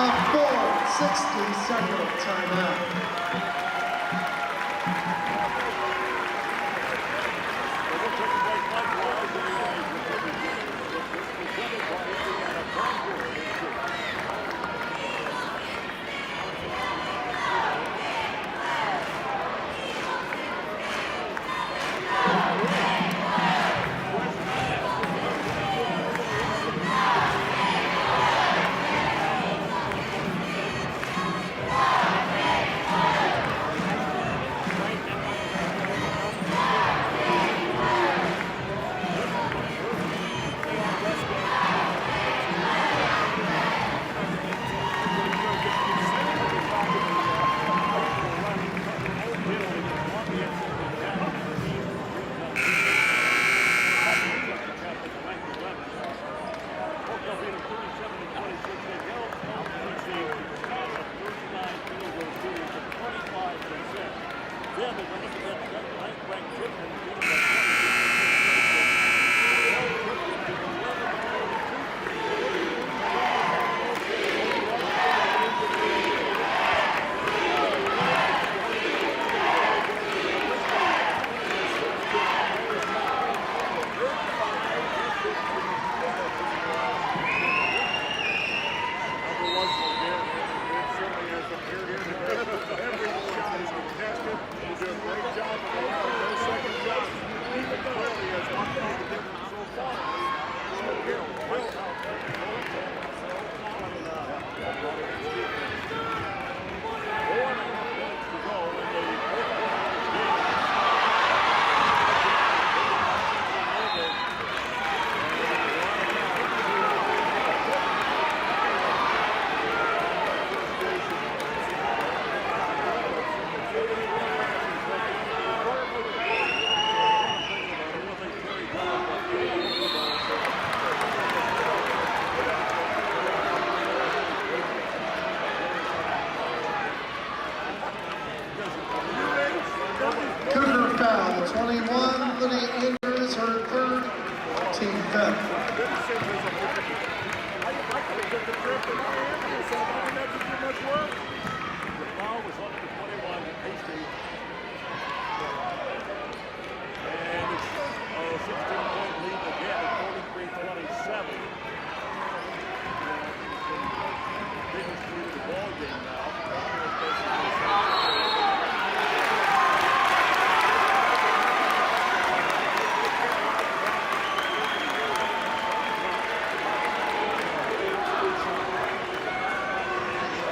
A 4-60-second timeout.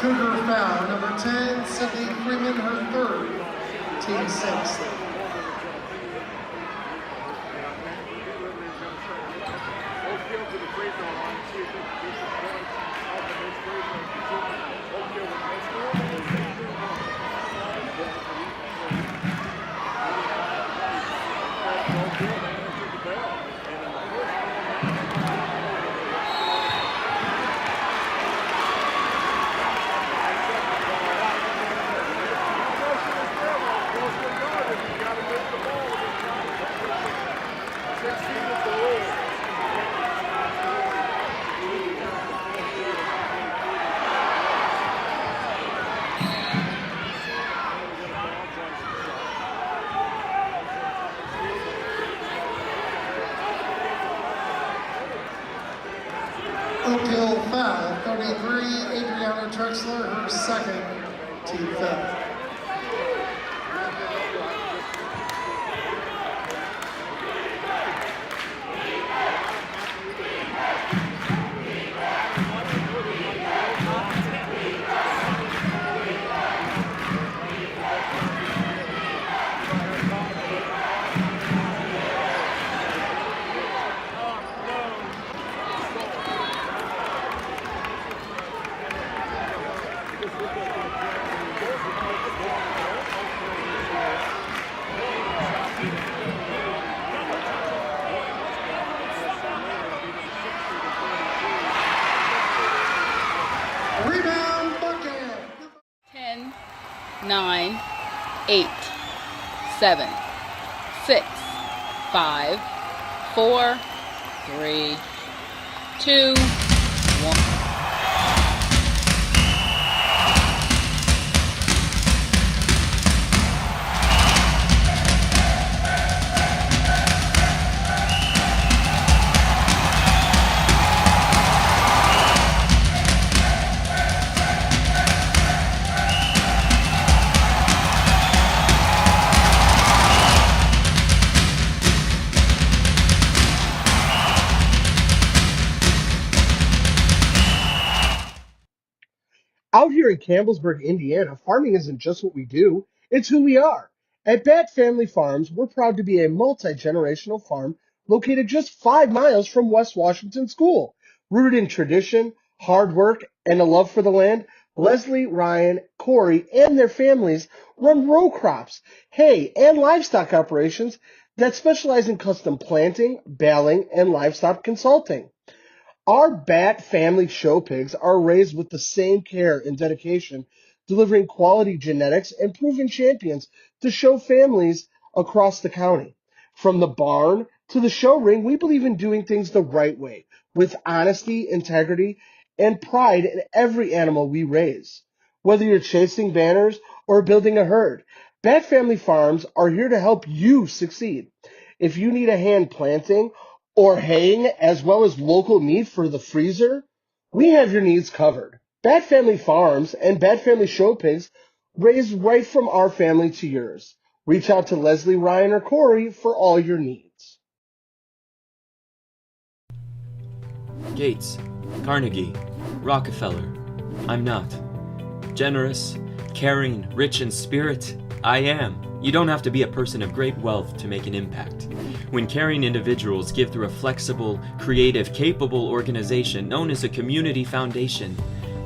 Cougar foul, number 10, Sydney Freeman, her third, team sixth. Uphill foul, 33, Adriana Trexler, her second, team fifth. Rebound bucket. 10, 9, 8, 7, 6, 5, 4, 3, 2, 1. Out here in Campbellsburg, Indiana, farming isn't just what we do, it's who we are. At Bat Family Farms, we're proud to be a multi-generational farm located just 5 miles from West Washington School. Rooted in tradition, hard work, and a love for the land, Leslie, Ryan, Corey, and their families run row crops, hay, and livestock operations that specialize in custom planting, baling, and livestock consulting. Our Bat family show pigs are raised with the same care and dedication, delivering quality genetics and proven champions to show families across the county. From the barn to the show ring, we believe in doing things the right way, with honesty, integrity, and pride in every animal we raise. Whether you're chasing banners or building a herd, Bat Family Farms are here to help you succeed. If you need a hand planting or haying, as well as local meat for the freezer, we have your needs covered. Bat Family Farms and Bat Family Show Pigs raised right from our family to yours. Reach out to Leslie, Ryan, or Corey for all your needs. Gates, Carnegie, Rockefeller. I'm not. Generous, caring, rich in spirit, I am. You don't have to be a person of great wealth to make an impact. When caring individuals give through a flexible, creative, capable organization known as a community foundation,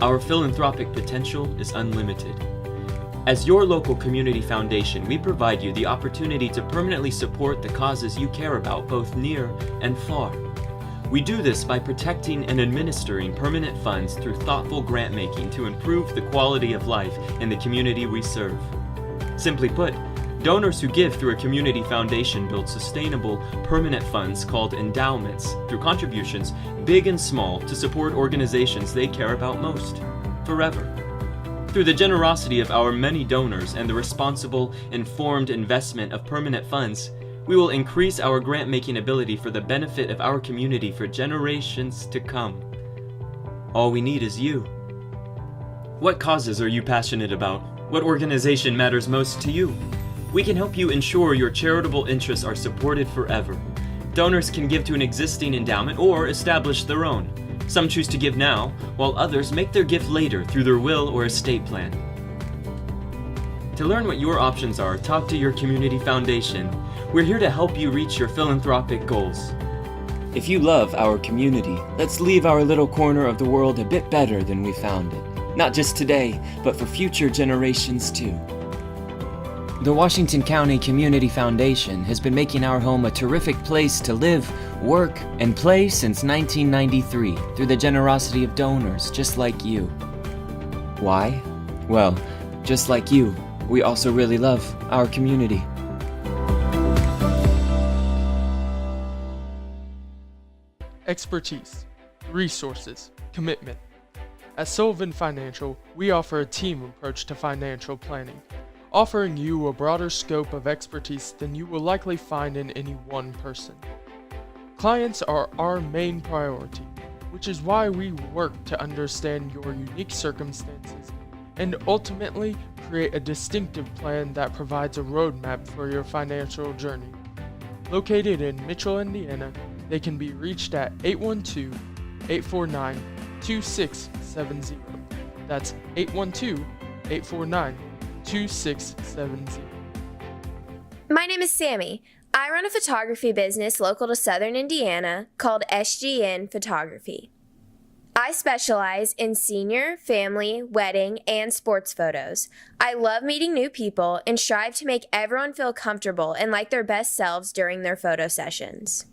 our philanthropic potential is unlimited. As your local community foundation, we provide you the opportunity to permanently support the causes you care about, both near and far. We do this by protecting and administering permanent funds through thoughtful grant making to improve the quality of life in the community we serve. Simply put, donors who give through a community foundation build sustainable, permanent funds called endowments through contributions, big and small, to support organizations they care about most, forever. Through the generosity of our many donors and the responsible, informed investment of permanent funds, we will increase our grant-making ability for the benefit of our community for generations to come. All we need is you. What causes are you passionate about? What organization matters most to you? We can help you ensure your charitable interests are supported forever. Donors can give to an existing endowment or establish their own. Some choose to give now, while others make their gift later through their will or estate plan. To learn what your options are, talk to your community foundation. We're here to help you reach your philanthropic goals. If you love our community, let's leave our little corner of the world a bit better than we found it. Not just today, but for future generations too. The Washington County Community Foundation has been making our home a terrific place to live, work, and play since 1993 through the generosity of donors just like you. Why? Well, just like you, we also really love our community. Expertise, resources, commitment. At Sullivan Financial, we offer a team approach to financial planning, offering you a broader scope of expertise than you will likely find in any one person. Clients are our main priority, which is why we work to understand your unique circumstances and ultimately create a distinctive plan that provides a roadmap for your financial journey. Located in Mitchell, Indiana, they can be reached at 812-849-2670. That's 812-849-2670. My name is Sammy. I run a photography business local to Southern Indiana called SGN Photography. I specialize in senior, family, wedding, and sports photos. I love meeting new people and strive to make everyone feel comfortable and like their best selves during their photo sessions.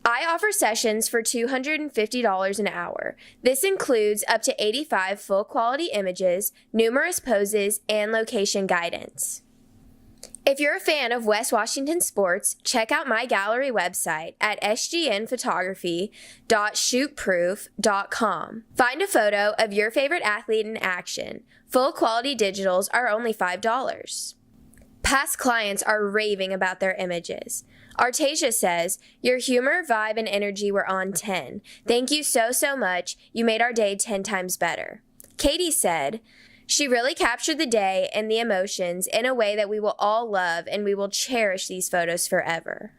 I offer sessions for $250 an hour. This includes up to 85 full-quality images, numerous poses, and location guidance. If you're a fan of West Washington sports, check out my gallery website at sgnphotography.shootproof.com. Find a photo of your favorite athlete in action. Full-quality digitals are only $5. Past clients are raving about their images. Artasia says, "Your humor, vibe, and energy were on 10. Thank you so much. You made our day 10 times better." Katie said, "She really captured the day and the emotions in a way that we will all love, and we will cherish these photos forever."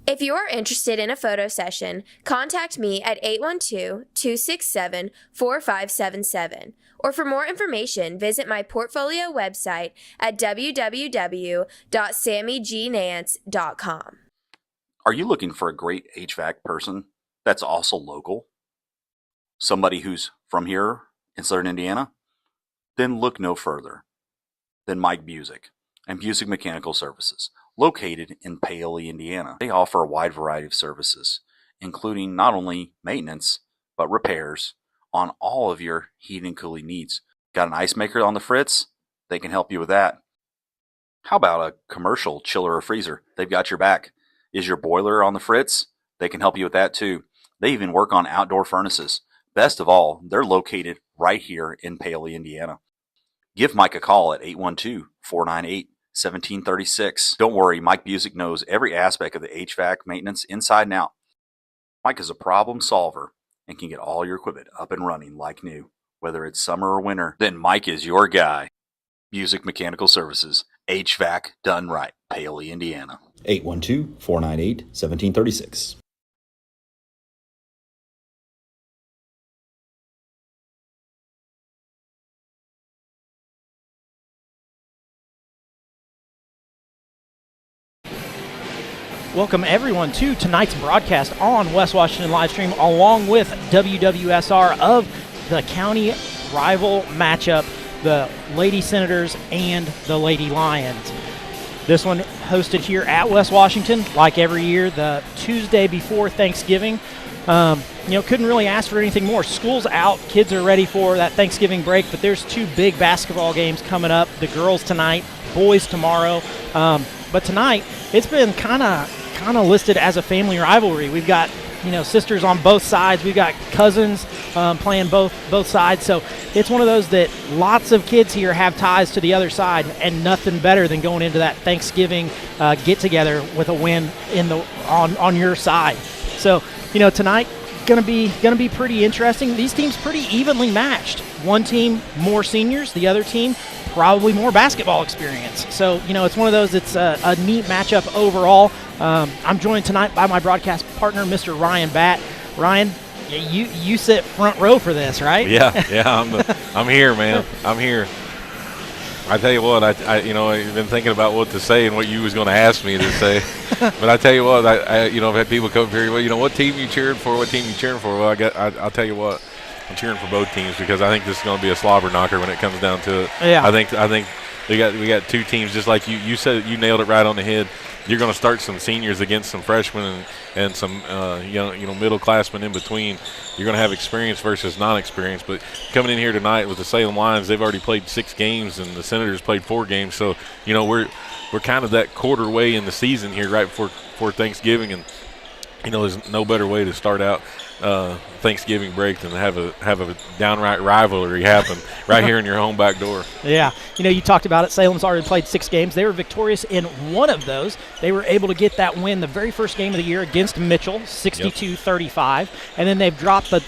If you are interested in a photo session, contact me at 812-267-4577. Or for more information, visit my portfolio website at www.sammygnance.com. Are you looking for a great HVAC person that's also local? Somebody who's from here in Southern Indiana? Then look no further than Mike Busick and Busick Mechanical Services, located in Paoli, Indiana. They offer a wide variety of services, including not only maintenance, but repairs on all of your heating and cooling needs. Got an ice maker on the fritz? They can help you with that. How about a commercial chiller or freezer? They've got your back. Is your boiler on the fritz? They can help you with that too. They even work on outdoor furnaces. Best of all, they're located right here in Paoli, Indiana. Give Mike a call at 812-498-1736. Don't worry, Mike Busick knows every aspect of the HVAC maintenance inside and out. Mike is a problem solver and can get all your equipment up and running like new. Whether it's summer or winter, then Mike is your guy. Busick Mechanical Services, HVAC done right, Paoli, Indiana. 812-498-1736. Welcome everyone to tonight's broadcast on West Washington Livestream, along with WWSR of the county rival matchup, the Lady Senators and the Lady Lions. This one hosted here at West Washington, like every year, the Tuesday before Thanksgiving. Couldn't really ask for anything more. School's out, kids are ready for that Thanksgiving break, but there's two big basketball games coming up. The girls tonight, boys tomorrow. But tonight, it's been kind of listed as a family rivalry. We've got sisters on both sides. We've got cousins playing both sides. So it's one of those that lots of kids here have ties to the other side, and nothing better than going into that Thanksgiving get together with a win on your side. So tonight gonna be pretty interesting. These teams pretty evenly matched. One team more seniors, the other team probably more basketball experience. So it's one of those. It's a neat matchup overall. I'm joined tonight by my broadcast partner, Mr. Ryan Batt. Ryan, you sit front row for this, right? Yeah, I'm here, man. I'm here. I tell you what, I've been thinking about what to say and what you was going to ask me to say. But I tell you what, I've had people come here. Well, what team you cheering for? What team you cheering for? Well, I'll tell you what, I'm cheering for both teams because I think this is going to be a slobber knocker when it comes down to it. Yeah. I think we got two teams just like you said. You nailed it right on the head. You're going to start some seniors against some freshmen and some middle classmen in between. You're going to have experience versus non-experience. But coming in here tonight with the Salem Lions, they've already played 6 games and the Senators played 4 games. So we're kind of that quarter way in the season here, right before Thanksgiving, and there's no better way to start out Thanksgiving break than to have a downright rivalry happen right here in your home back door. Yeah. You talked about it. Salem's already played 6 games. They were victorious in one of those. They were able to get that win the very first game of the year against Mitchell, 62-35. And then they've dropped the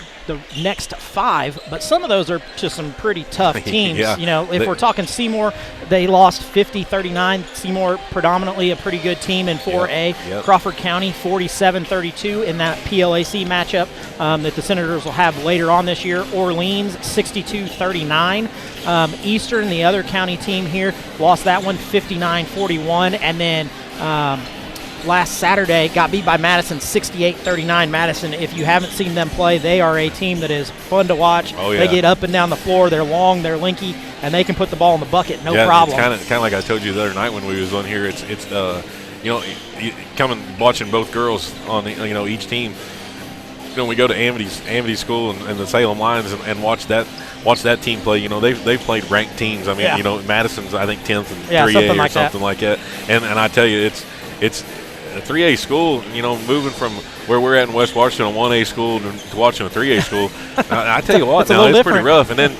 next 5, but some of those are just some pretty tough teams. Yeah. If we're talking Seymour, they lost 50-39. Seymour predominantly a pretty good team in 4A. Yep. Crawford County 47-32 in that PLAC matchup that the Senators will have later on this year. Orleans 62-39. Eastern, the other county team here, lost that one 59-41, and then last Saturday got beat by Madison 68-39. Madison, if you haven't seen them play, they are a team that is fun to watch. Oh, yeah. They get up and down the floor. They're long, they're lanky, and they can put the ball in the bucket, no yeah, problem. It's kind of like I told you the other night when we was on here. It's coming watching both girls on each team. We go to Amity School and the Salem Lions and watch that team play. They've played ranked teams. I mean, yeah. Madison's I think 10th in 3A or something like that. And I tell you, it's a 3A school, moving from where we're at in West Washington, a 1A school to watching a 3A school. I tell you what, it's pretty rough. And then,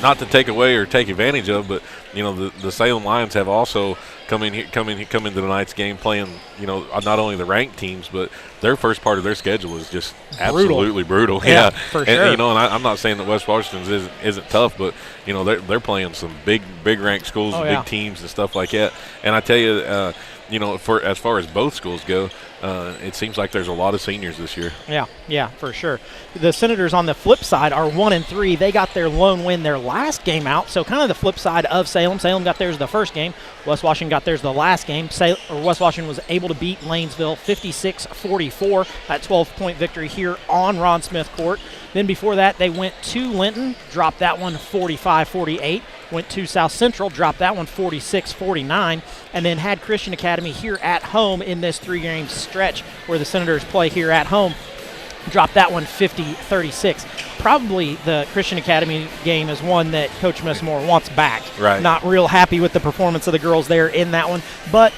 not to take away or take advantage of, but the Salem Lions have also come into tonight's game playing, not only the ranked teams, but their first part of their schedule is just absolutely brutal. Yeah, for sure. And I'm not saying that West Washington isn't tough, but they're playing some big ranked schools and big teams and stuff like that. And I tell you, as far as both schools go, it seems like there's a lot of seniors this year. Yeah, for sure. The Senators on the flip side are 1-3. They got their lone win their last game out, so kind of the flip side of Salem. Salem got theirs the first game. West Washington got theirs the last game. West Washington was able to beat Lanesville 56-44, that 12-point victory here on Ron Smith Court. Then before that, they went to Linton, dropped that one 45-48. Went to South Central, dropped that one 46-49, and then had Christian Academy here at home in this 3-game stretch where the Senators play here at home. Dropped that one 50-36. Probably the Christian Academy game is one that Coach Messmore wants back. Right. Not real happy with the performance of the girls there in that one, but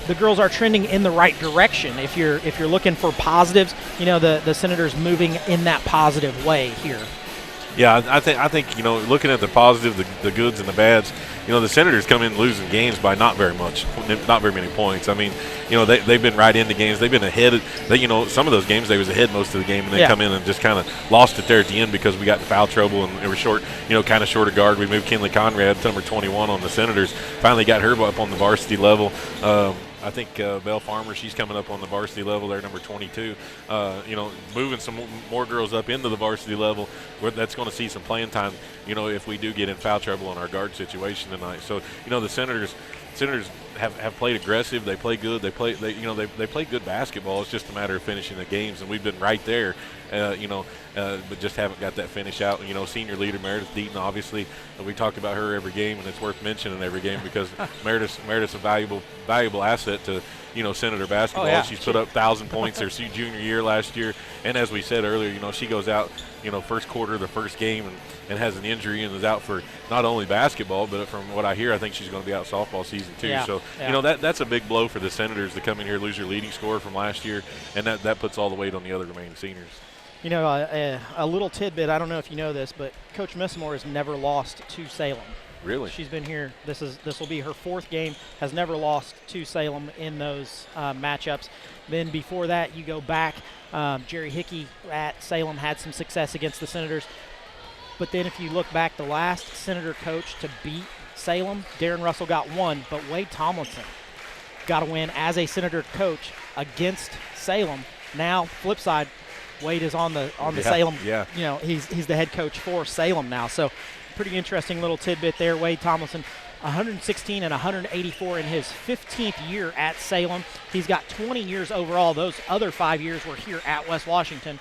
the girls are trending in the right direction. If you're looking for positives, the Senators moving in that positive way here. Yeah, I think looking at the positive, the goods and the bads, the Senators come in losing games by not very many points. I mean, they've been right into games. They've been ahead. Some of those games they was ahead most of the game, and they come in and just kind of lost it there at the end because we got in foul trouble and they were short, kind of short of guard. We moved Kinley Conrad to number 21 on the Senators. Finally got her up on the varsity level. I think Belle Farmer, she's coming up on the varsity level there, number 22. Moving some more girls up into the varsity level, that's going to see some playing time, if we do get in foul trouble in our guard situation tonight. So, the Senators have played aggressive. They play good. They play good basketball. It's just a matter of finishing the games, and we've been right there, but just haven't got that finish out. Senior leader Meredith Deaton, obviously, we talk about her every game, and it's worth mentioning every game because Meredith's a valuable asset to Senator basketball. Oh, yeah. She's put up 1,000 points her junior year last year, and as we said earlier, she goes out first quarter, the first game, and has an injury and is out for not only basketball, but from what I hear, I think she's going to be out softball season too. Yeah, so yeah. That's a big blow for the Senators to come in here, lose their leading scorer from last year, and that puts all the weight on the other remaining seniors. A little tidbit, I don't know if you know this, but Coach Messmore has never lost to Salem. Really? She's been here. This will be her 4th game. Has never lost to Salem in those matchups. Then before that, you go back. Jerry Hickey at Salem had some success against the Senators. But then if you look back, the last Senator coach to beat Salem, Darren Russell got one, but Wade Tomlinson got a win as a Senator coach against Salem. Now, flip side, Wade is on the Salem. Yeah. He's the head coach for Salem now. So pretty interesting little tidbit there. Wade Tomlinson, 116 and 184 in his 15th year at Salem. He's got 20 years overall. Those other 5 years were here at West Washington.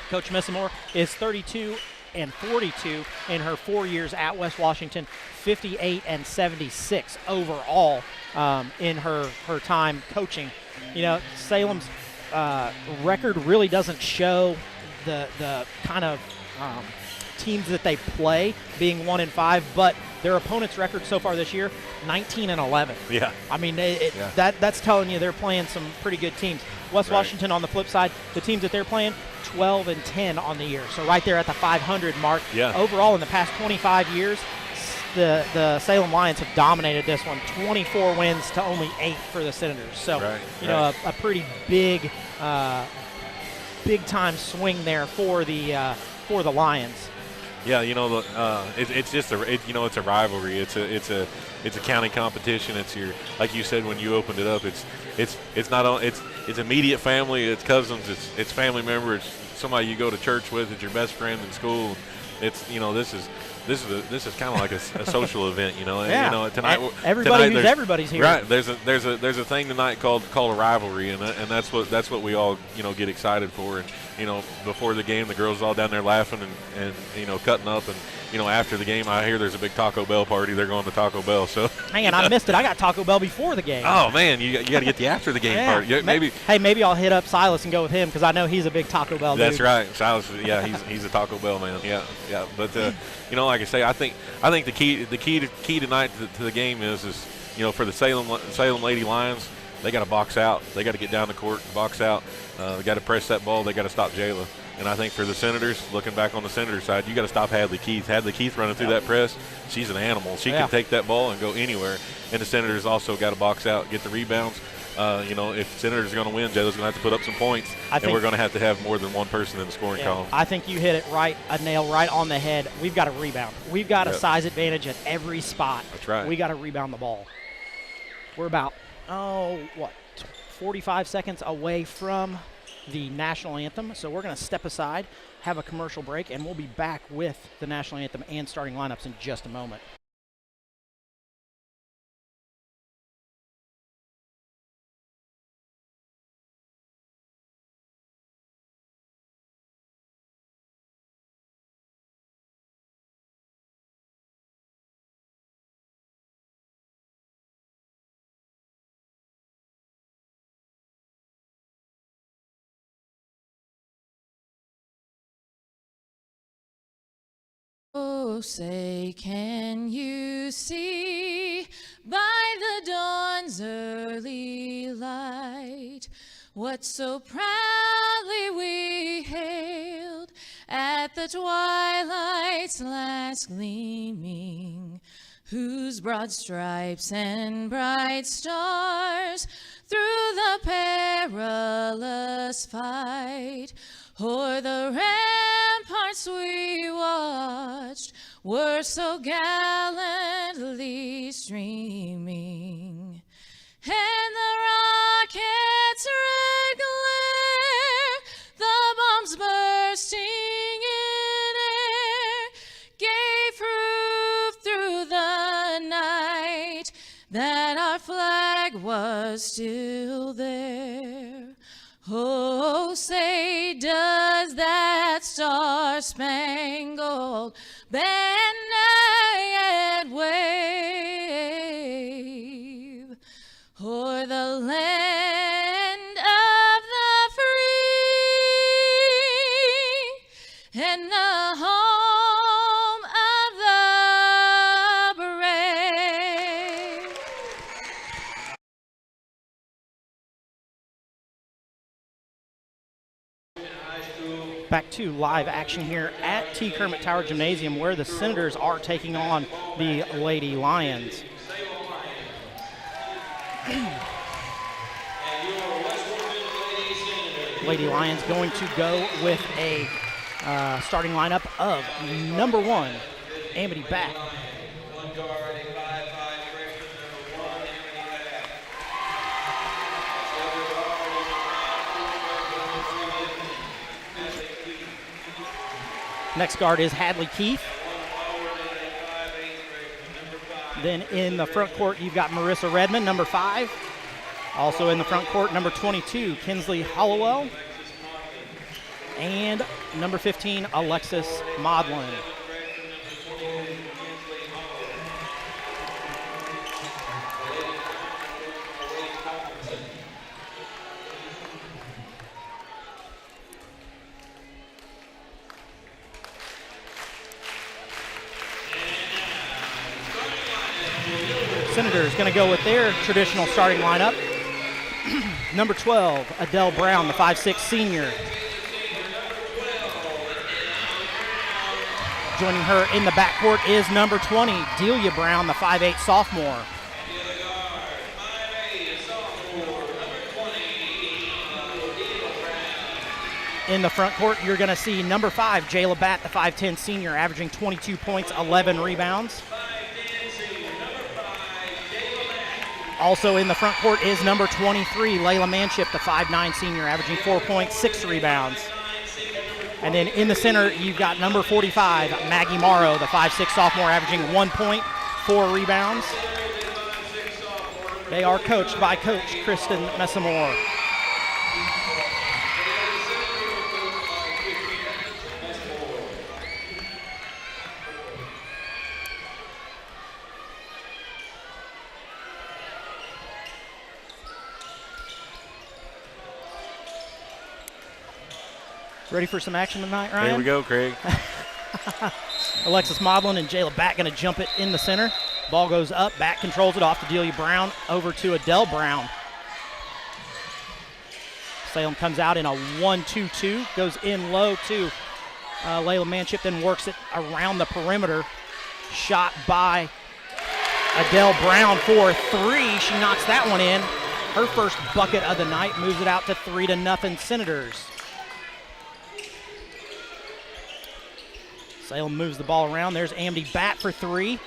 Coach Messmore is 32 and 42 in her 4 years at West Washington, 58 and 76 overall in her time coaching. Salem's record really doesn't show the kind of teams that they play being 1-5, but their opponent's record so far this year, 19 and 11. Yeah. I mean, that's telling you they're playing some pretty good teams. West Washington on the flip side, the teams that they're playing, 12 and 10 on the year. So right there at the 500 mark. Yeah. Overall, in the past 25 years, the Salem Lions have dominated this one, 24 wins to only 8 for the Senators. So, a pretty big time swing there for the Lions. Yeah, it's just it's a rivalry. It's a county competition. It's like you said when you opened it up. It's immediate family. It's cousins. It's family members. It's somebody you go to church with. It's your best friend in school. It's this is kind of like a social event. Yeah. Tonight everybody's here. Right. There's a thing tonight called a rivalry, and that's what we all get excited for. And before the game, the girls all down there laughing and cutting up, and after the game, I hear there's a big Taco Bell party. They're going to Taco Bell. So man, I missed it. I got Taco Bell before the game. Oh man, you got to get the after the game party. Yeah, maybe I'll hit up Silas and go with him because I know he's a big Taco Bell dude. That's right, Silas. Yeah, he's a Taco Bell man. Yeah. But like I say, I think the key tonight to the game is for the Salem Lady Lions, they got to box out. They got to get down the court and box out. They got to press that ball. They got to stop Jayla. And I think for the Senators, looking back on the Senators side, you got to stop Hadley Keith. Hadley Keith running through that press, she's an animal. She can take that ball and go anywhere. And the Senators also got to box out, get the rebounds. If Senators are going to win, Jayla's going to have to put up some points, and we're going to have more than one person in the scoring column. I think you hit it a nail right on the head. We've got to rebound. We've got a size advantage at every spot. That's right. We got to rebound the ball. We're about 45 seconds away from the national anthem, so we're going to step aside, have a commercial break, and we'll be back with the national anthem and starting lineups in just a moment. Oh, say, can you see by the dawn's early light what so proudly we hailed at the twilight's last gleaming, whose broad stripes and bright stars through the perilous fight o'er the ramparts we watched were so gallantly streaming, and the rocket's red glare, the bombs bursting in air, gave proof through the night that our flag was still there. Oh, say, does that star-spangled banner yet wave o'er the land of the free and the home of the brave? Back to live action here at T. Kermit Tower Gymnasium, where the Senators are taking on the Lady Lions. Lady Lions going to go with a starting lineup of number 1, Amity Back. Next guard is Hadley Keith. Then in the front court, you've got Marissa Redmond, number 5. Also in the front court, number 22, Kinsley Hollowell. And number 15, Alexis Modlin. Senators going to go with their traditional starting lineup. Number 12, Adele Brown, the 5'6" senior. Joining her in the backcourt is number 20, Delia Brown, the 5'8" sophomore. In the front court, you're going to see number 5, Jayla Batt, the 5'10" senior, averaging 22 points, 11 rebounds. Also in the front court is number 23, Layla Manship, the 5'9" senior, averaging 4 points, 6 rebounds. And then in the center, you've got number 45, Maggie Morrow, the 5'6" sophomore, averaging 1 point, 4 rebounds. They are coached by Coach Kristen Messamore. Ready for some action tonight, Ryan? Here we go, Craig. Alexis Modlin and Jayla Batt going to jump it in the center. Ball goes up, Batt controls it off to Delia Brown, over to Adele Brown. Salem comes out in a 1-2-2, goes in low to Layla Manship, then works it around the perimeter. Shot by Adele Brown for 3. She knocks that one in. Her first bucket of the night, moves it out to 3-0 Senators. Salem moves the ball around. There's Amity Batt for 3.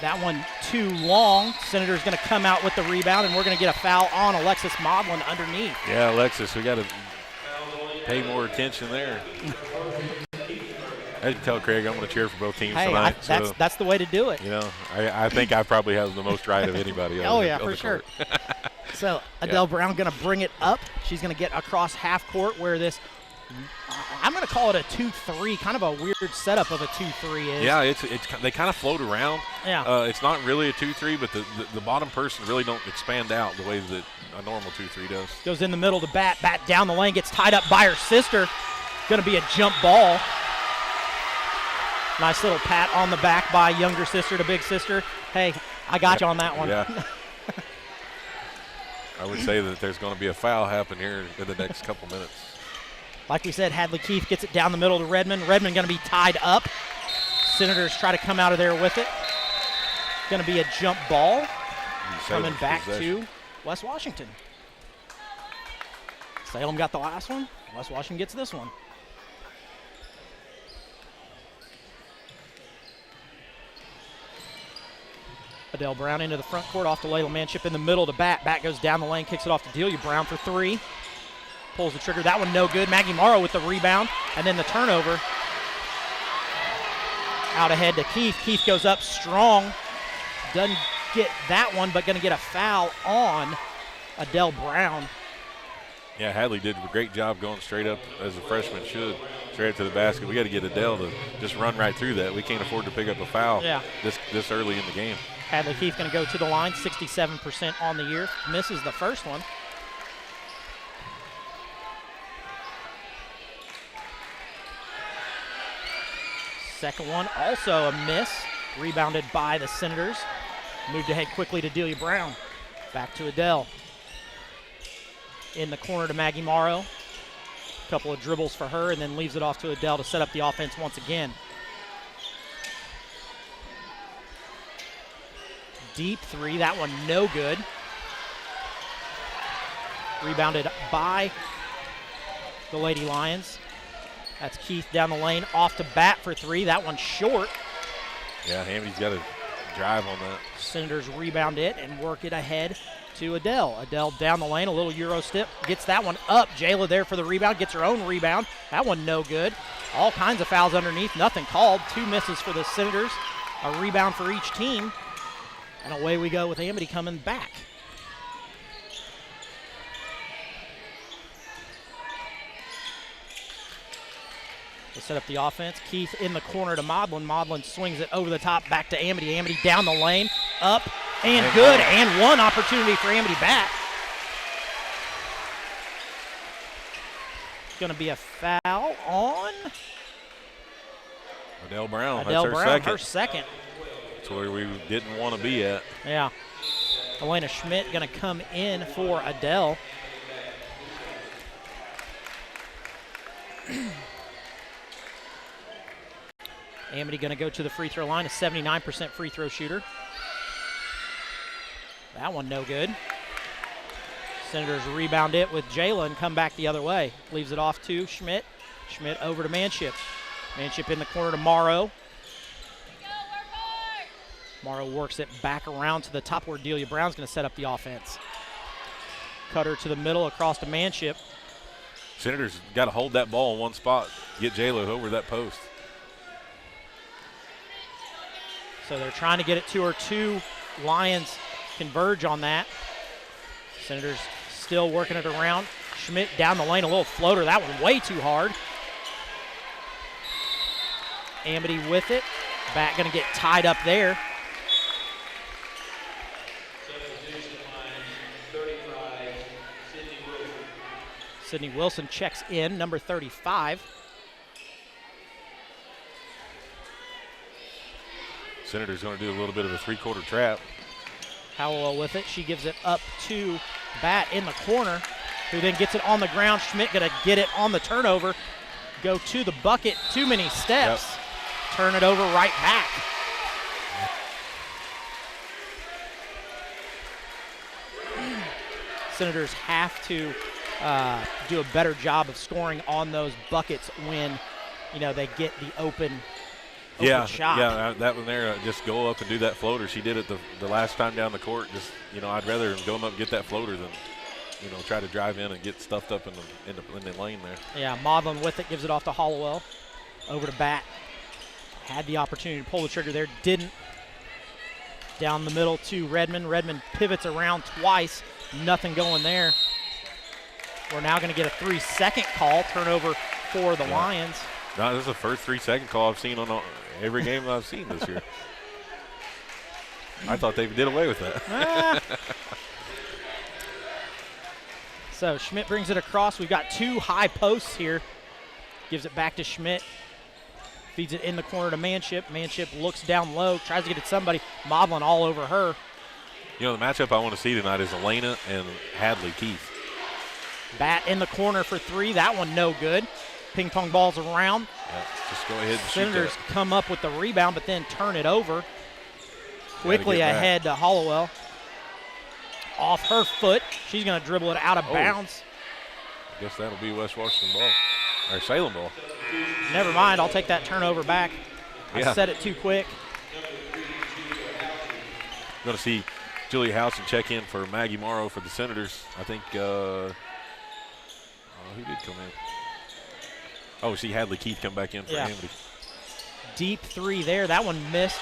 That one too long. Senator's going to come out with the rebound, and we're going to get a foul on Alexis Maudlin underneath. Yeah, Alexis, we got to pay more attention there. As you tell Craig, I'm going to cheer for both teams tonight. That's the way to do it. You know, I think I probably have the most right of anybody. Oh, yeah, for sure. So Adele Brown going to bring it up. She's going to get across half court where this, I'm going to call it a 2-3, kind of a weird setup of a 2-3 is. Yeah, they kind of float around. Yeah. It's not really a 2-3, but the bottom person really don't expand out the way that a normal 2-3 does. Goes in the middle to bat down the lane, gets tied up by her sister. Going to be a jump ball. Nice little pat on the back by younger sister to big sister. Hey, I got you on that one. Yeah. I would say that there's going to be a foul happen here in the next couple minutes. Like we said, Hadley Keith gets it down the middle to Redmond. Redmond going to be tied up. Senators try to come out of there with it. Going to be a jump ball. Coming back to West Washington. Salem got the last one. West Washington gets this one. Adele Brown into the front court, off to Layla Manship in the middle to bat. Bat goes down the lane, kicks it off to Delia Brown for three. Pulls the trigger. That one no good. Maggie Morrow with the rebound, and then the turnover. Out ahead to Keith. Keith goes up strong. Doesn't get that one, but going to get a foul on Adele Brown. Yeah, Hadley did a great job going straight up, as a freshman should, straight up to the basket. We got to get Adele to just run right through that. We can't afford to pick up a foul this early in the game. Hadley Keith going to go to the line, 67% on the year. Misses the first one. Second one, also a miss. Rebounded by the Senators. Moved ahead quickly to Delia Brown. Back to Adele. In the corner to Maggie Morrow. A couple of dribbles for her, and then leaves it off to Adele to set up the offense once again. Deep three, that one no good. Rebounded by the Lady Lions. That's Keith down the lane, off to bat for three. That one's short. Yeah, Hammy's got to drive on that. Senators rebound it and work it ahead to Adele. Adele down the lane, a little Euro step, gets that one up. Jayla there for the rebound, gets her own rebound. That one no good. All kinds of fouls underneath, nothing called. Two misses for the Senators. A rebound for each team. And away we go with Amity coming back. They set up the offense. Keith in the corner to Maudlin. Maudlin swings it over the top, back to Amity. Amity down the lane, up, and good. And one opportunity for Amity back. It's going to be a foul on Adele Brown. Adele That's Brown, second. her second. That's where we didn't want to be at. Yeah. Elena Schmidt going to come in for Adele. Amity going to go to the free throw line, a 79% free throw shooter. That one no good. Senators rebound it with Jayla and come back the other way. Leaves it off to Schmidt. Schmidt over to Manship. Manship in the corner to Morrow. Morrow works it back around to the top where Delia Brown's going to set up the offense. Cutter to the middle, across to Manship. Senators got to hold that ball in one spot, get Jayla over that post. So they're trying to get it to her. Two Lions converge on that. Senators still working it around. Schmidt down the lane, a little floater. That one way too hard. Amity with it. Back going to get tied up there. Sydney Wilson checks in, number 35. Senators going to do a little bit of a three-quarter trap. Howell with it. She gives it up to Bat in the corner, who then gets it on the ground. Schmidt going to get it on the turnover. Go to the bucket. Too many steps. Yep. Turn it over right back. Senators have to do a better job of scoring on those buckets when, you know, they get the open Yeah, shot. yeah, that one there, just go up and do that floater. She did it the last time down the court. Just, I'd rather go up and get that floater than, try to drive in and get stuffed up in the lane there. Yeah, Maudlin with it, gives it off to Hollowell. Over to Bat. Had the opportunity to pull the trigger there, didn't. Down the middle to Redmond. Redmond pivots around twice, nothing going there. We're now going to get a 3-second call, turnover for the Lions. No, this is the first 3-second call I've seen on every game that I've seen this year. I thought they did away with that. So Schmidt brings it across. We've got 2 high posts here. Gives it back to Schmidt. Feeds it in the corner to Manship. Manship looks down low, tries to get it somebody. Maudlin all over her. The matchup I want to see tonight is Elena and Hadley Keith. Bat in the corner for 3. That one no good. Ping pong balls around. Yeah, just go ahead and Senators shoot that. come up with the rebound, but then turn it over. Quickly ahead to Hollowell. Off her foot. She's going to dribble it out of bounds. I guess that'll be West Washington ball. Or Salem ball. Never mind. I'll take that turnover back. I said it too quick. Going to see Julia Housen check in for Maggie Morrow for the Senators. I think who did come in? Oh, see Hadley Keith come back in for Amity. Deep 3 there. That one missed.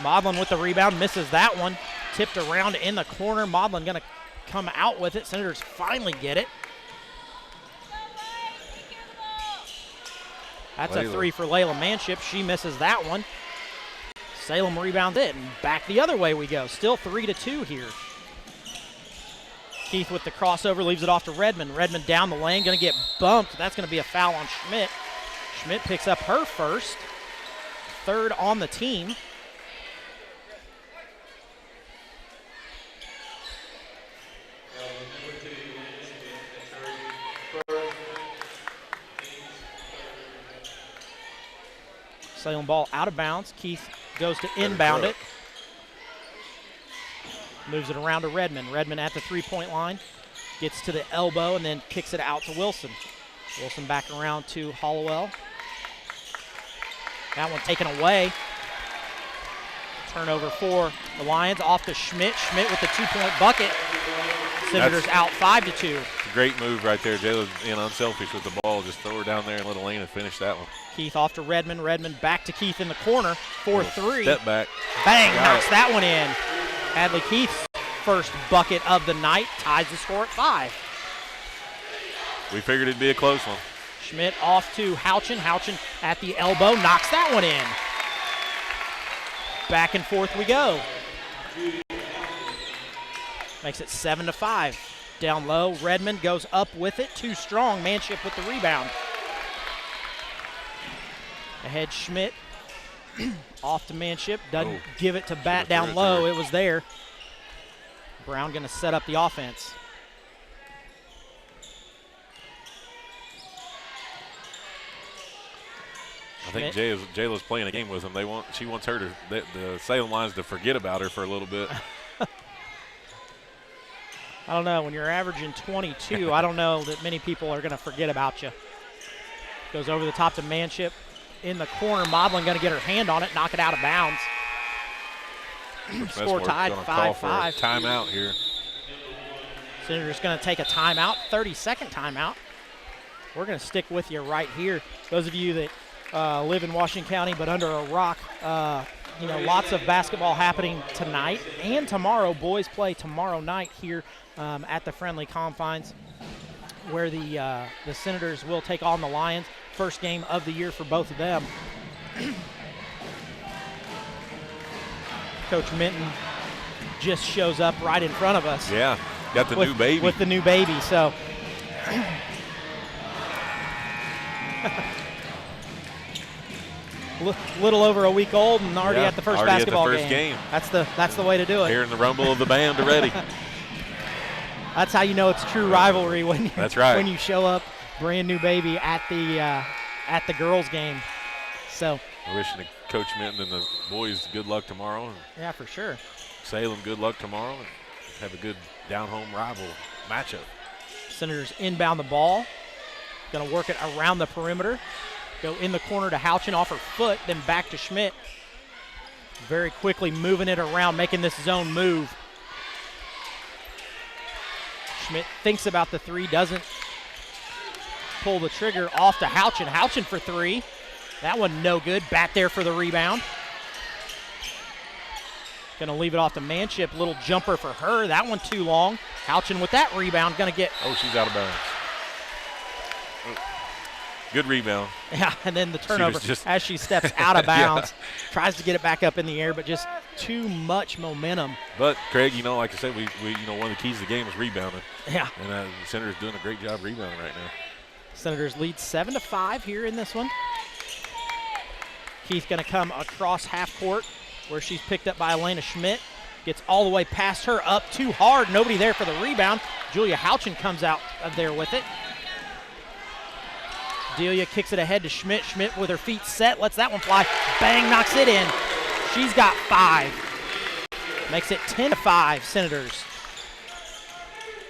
Maudlin with the rebound. Misses that one. Tipped around in the corner. Maudlin going to come out with it. Senators finally get it. That's a 3 for Layla Manship. She misses that one. Salem rebounds it, and back the other way we go. Still 3-2 here. Keith with the crossover, leaves it off to Redmond. Redmond down the lane, going to get bumped. That's going to be a foul on Schmidt. Schmidt picks up her first. 3rd on the team. Salem ball out of bounds. Keith goes to inbound it. Moves it around to Redmond. Redmond at the 3-point line. Gets to the elbow and then kicks it out to Wilson. Wilson back around to Hollowell. That one taken away. Turnover for the Lions. Off to Schmidt. Schmidt with the 2-point bucket. Senators out 5-2. Great move right there. Jayla's being unselfish with the ball. Just throw her down there and let Elena finish that one. Keith off to Redmond. Redmond back to Keith in the corner. 4-3. Step back. Bang, knocks that one in. Hadley Keith's first bucket of the night. Ties the score at 5. We figured it'd be a close one. Schmidt off to Houchen. Houchen at the elbow. Knocks that one in. Back and forth we go. Makes it 7-5. Down low, Redmond goes up with it. Too strong. Manship with the rebound. Ahead Schmidt. Off to Manship. Doesn't give it to Bat down low. It was there. Brown going to set up the offense. I think Jayla's playing a game with them. She wants her the Salem Lions to forget about her for a little bit. I don't know. When you're averaging 22, I don't know that many people are going to forget about you. Goes over the top to Manship. In the corner, Maudlin going to get her hand on it, knock it out of bounds. Score tied 5-5. Timeout here. Senators going to take a timeout, 30-second timeout. We're going to stick with you right here. Those of you that live in Washington County but under a rock, lots of basketball happening tonight and tomorrow. Boys play tomorrow night here at the Friendly Confines, where the Senators will take on the Lions. First game of the year for both of them. Coach Minton just shows up right in front of us. Yeah, got the new baby. With the new baby, so. Little over a week old and already at the first basketball game. That's the way to do it. Hearing the rumble of the band already. That's how you know it's true rivalry when you show up, brand new baby at the girls' game. So we're wishing Coach Minton and the boys good luck tomorrow. Yeah, for sure. Salem good luck tomorrow. And have a good down-home rival matchup. Senators inbound the ball. Going to work it around the perimeter. Go in the corner to Houchin off her foot, then back to Schmidt. Very quickly moving it around, making this zone move. Schmidt thinks about the three, doesn't pull the trigger, off to Houchin. Houchin for three. That one no good. Back there for the rebound. Going to leave it off to Manship. Little jumper for her. That one too long. Houchin with that rebound. Going to get... Oh, she's out of bounds. Good rebound. Yeah, and then the turnover as she steps out of bounds. Yeah. Tries to get it back up in the air, but just too much momentum. But, Craig, like I said, we one of the keys to the game is rebounding. Yeah. And the Senators doing a great job rebounding right now. Senators lead 7-5 here in this one. Keith going to come across half court where she's picked up by Elena Schmidt. Gets all the way past her, up too hard. Nobody there for the rebound. Julia Houchin comes out of there with it. Delia kicks it ahead to Schmidt. Schmidt with her feet set, lets that one fly. Bang, knocks it in. She's got 5. Makes it 10-5, Senators.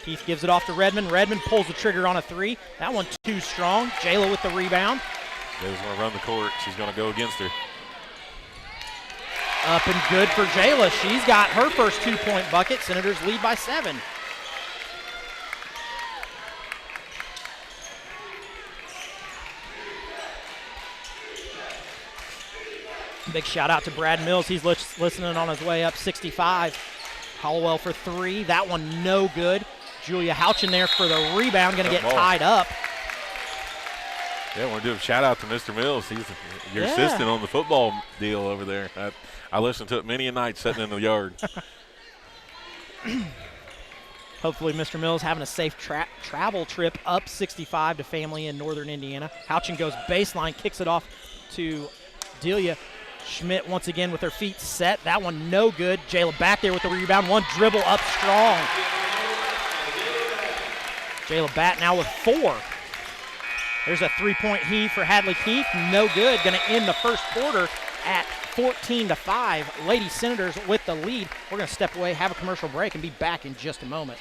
Keith gives it off to Redmond. Redmond pulls the trigger on a 3. That one too strong. Jayla with the rebound. Jayla's going to run the court. She's going to go against her. Up and good for Jayla. She's got her first 2-point bucket. Senators lead by 7. Big shout out to Brad Mills. He's listening on his way up, 65. Hollowell for 3. That one no good. Julia Houchin there for the rebound. Going to get tied up. Yeah, I want to do a shout out to Mr. Mills. He's your assistant on the football deal over there. I listened to it many a night sitting in the yard. Hopefully Mr. Mills having a safe travel trip up 65 to family in northern Indiana. Houchin goes baseline, kicks it off to Delia. Schmidt once again with her feet set. That one no good. Jayla back there with the rebound. One dribble up strong. Jayla Batt now with 4. There's a 3-point heave for Hadley Keith. No good. Going to end the first quarter at 14-5. Lady Senators with the lead. We're going to step away, have a commercial break, and be back in just a moment.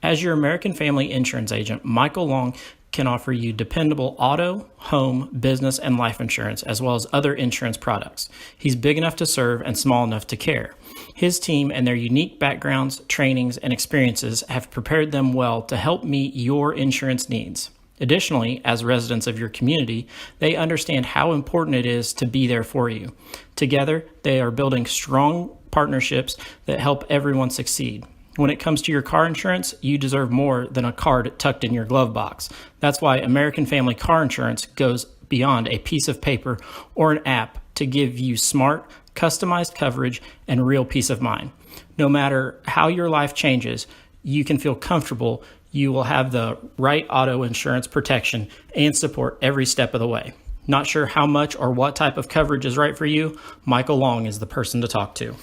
As your American Family Insurance agent, Michael Long can offer you dependable auto, home, business, and life insurance, as well as other insurance products. He's big enough to serve and small enough to care. His team and their unique backgrounds, trainings, and experiences have prepared them well to help meet your insurance needs. Additionally, as residents of your community, they understand how important it is to be there for you. Together, they are building strong partnerships that help everyone succeed. When it comes to your car insurance, you deserve more than a card tucked in your glove box. That's why American Family Car Insurance goes beyond a piece of paper or an app to give you smart, customized coverage and real peace of mind. No matter how your life changes, you can feel comfortable you will have the right auto insurance protection and support every step of the way. Not sure how much or what type of coverage is right for you? Michael Long is the person to talk to.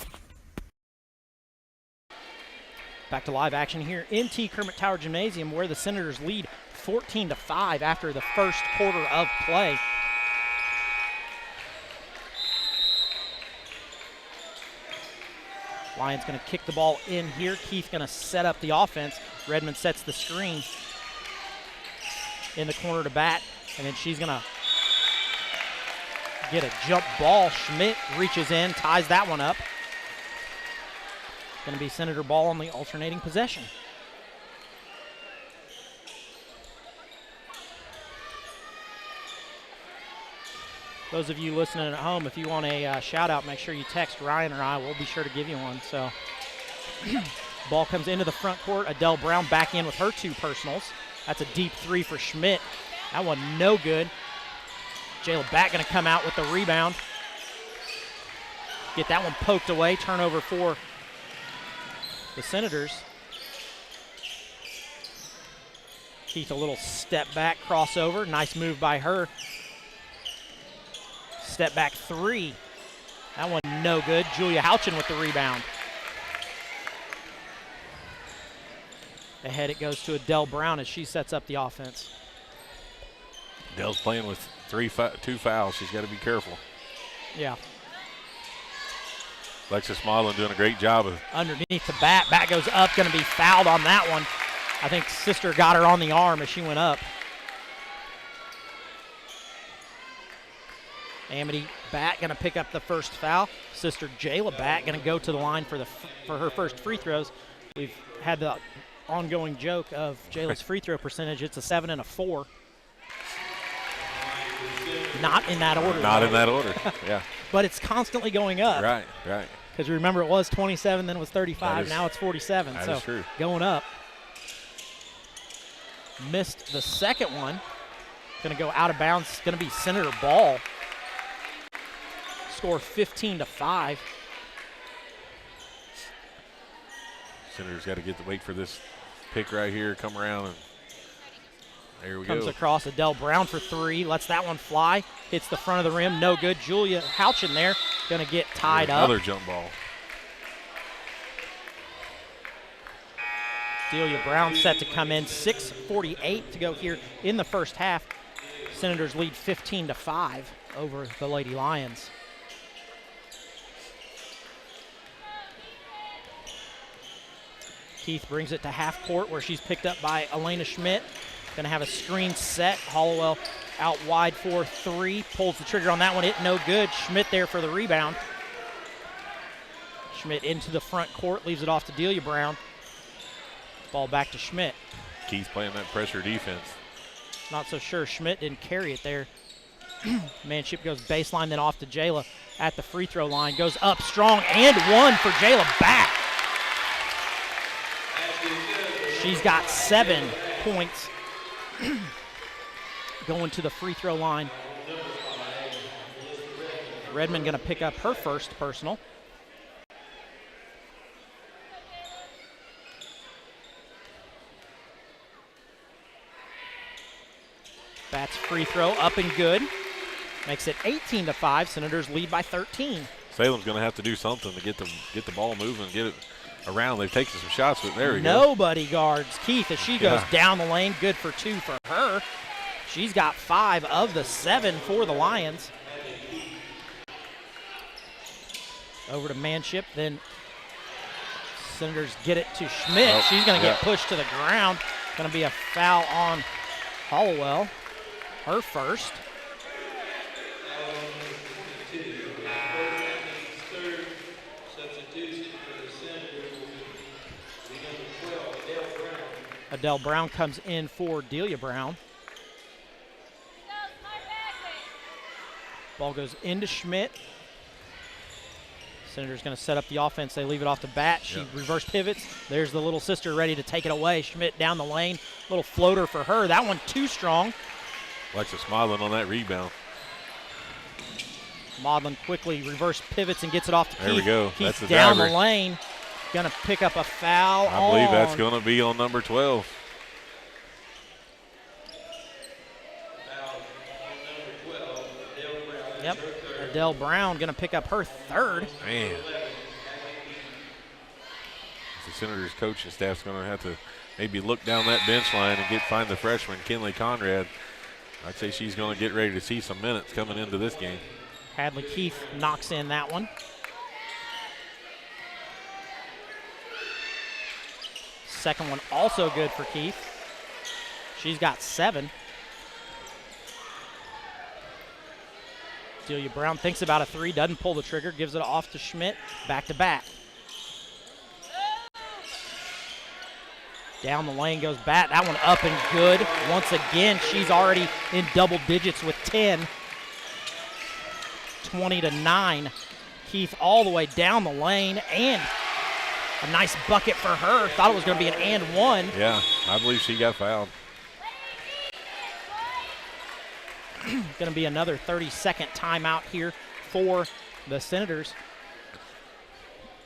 Back to live action here in T. Kermit Tower Gymnasium, where the Senators lead 14-5 after the first quarter of play. Lions going to kick the ball in here. Keith going to set up the offense. Redmond sets the screen in the corner to Bat, and then she's going to get a jump ball. Schmidt reaches in, ties that one up. Going to be Senator ball on the alternating possession. Those of you listening at home, if you want a shout out, make sure you text Ryan or I. We'll be sure to give you one. So, ball comes into the front court. Adele Brown back in with her 2 personals. That's a deep 3 for Schmidt. That one no good. Jayla Batt going to come out with the rebound. Get that one poked away. Turnover for the Senators. Keith a little step back crossover. Nice move by her. Step back 3. That one no good. Julia Houchin with the rebound. Ahead it goes to Adele Brown as she sets up the offense. Adele's playing with 2 fouls. She's got to be careful. Yeah. Alexis Smallin doing a great job of underneath the bat. Bat goes up, going to be fouled on that one. I think Sister got her on the arm as she went up. Amity Bat going to pick up the first foul. Sister Jayla Bat going to go to the line for her first free throws. We've had the ongoing joke of Jayla's free throw percentage. It's a 7 and a 4. Not in that order. Not in that order, yeah. But it's constantly going up. Right. Because remember, it was 27, then it was 35, now it's 47. That so is true. Going up. Missed the second one. Going to go out of bounds. It's going to be Senator Ball. Score 15-5. Senator's got to wait for this pick right here, come around, and there we Comes go. across Adele Brown for 3. Lets that one fly. Hits the front of the rim. No good. Julia Houchin there. Going to get tied up. Another jump ball. Delia Brown set to come in. 6:48 to go here in the first half. Senators lead 15-5 over the Lady Lions. Keith brings it to half court where she's picked up by Elena Schmidt. Going to have a screen set. Hollowell out wide for 3. Pulls the trigger on that one. It no good. Schmidt there for the rebound. Schmidt into the front court. Leaves it off to Delia Brown. Ball back to Schmidt. Keith playing that pressure defense. Not so sure. Schmidt didn't carry it there. Manship goes baseline, then off to Jayla at the free throw line. Goes up strong and one for Jayla back. She's got 7 points. Going to the free throw line. Redmond going to pick up her first personal. Bat's free throw up and good. Makes it 18-5. Senators lead by 13. Salem's going to have to do something to get the ball moving, get it around. They've taken some shots, but there we go. Nobody guards Keith as she goes down the lane. Good for 2 for her. She's got 5 of the 7 for the Lions. Over to Manship, then Senators get it to Schmidt. She's going to get pushed to the ground. Going to be a foul on Hollowell. Her first. Adele Brown comes in for Delia Brown. Ball goes into Schmidt. Senator's going to set up the offense. They leave it off the Bat. She reverse pivots. There's the little sister ready to take it away. Schmidt down the lane. Little floater for her. That one too strong. Alexis Maudlin on that rebound. Maudlin quickly reverse pivots and gets it off to Keith. There we go. Keith That's the down driver. the lane. Going to pick up a foul. I believe that's going to be on number 12. Yep. Adele Brown going to pick up her third. Man. The Senators coaching staff's going to have to maybe look down that bench line and find the freshman, Kinley Conrad. I'd say she's going to get ready to see some minutes coming into this game. Hadley Keith knocks in that one. Second one also good for Keith. She's got 7. Delia Brown thinks about a 3, doesn't pull the trigger, gives it off to Schmidt, back to back. Down the lane goes Bat, that one up and good. Once again, she's already in double digits with 10. 20-9. Keith all the way down the lane, and a nice bucket for her. Thought it was going to be an and one. Yeah, I believe she got fouled. Going to be another 30-second timeout here for the Senators.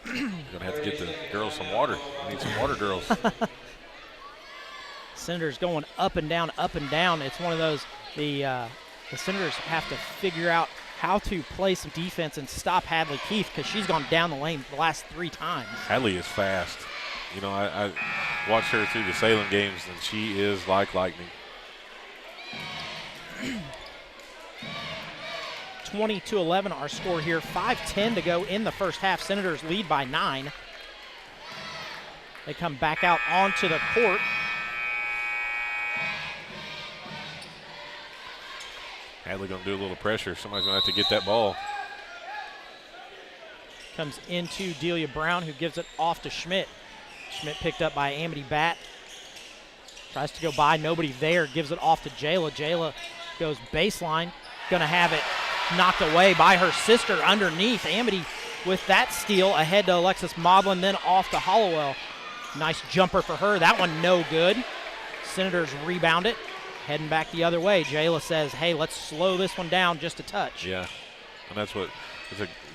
Going to have to get the girls some water. We need some water, girls. Senators going up and down, up and down. It's one of those, the Senators have to figure out how to play some defense and stop Hadley Keith because she's gone down the lane the last 3 times. Hadley is fast. You know, I watched her through the Salem games, and she is like lightning. 20-11 our score here. 5:10 to go in the first half. Senators lead by 9. They come back out onto the court. Hadley going to do a little pressure. Somebody's going to have to get that ball. Comes into Delia Brown, who gives it off to Schmidt. Schmidt picked up by Amity Batt. Tries to go by, nobody there, gives it off to Jayla. Jayla goes baseline, gonna have it knocked away by her sister underneath. Amity with that steal ahead to Alexis Modlin, then off to Hollowell. Nice jumper for her, that one no good. Senators rebound it, heading back the other way. Jayla says, hey, let's slow this one down just a touch. Yeah, and that's a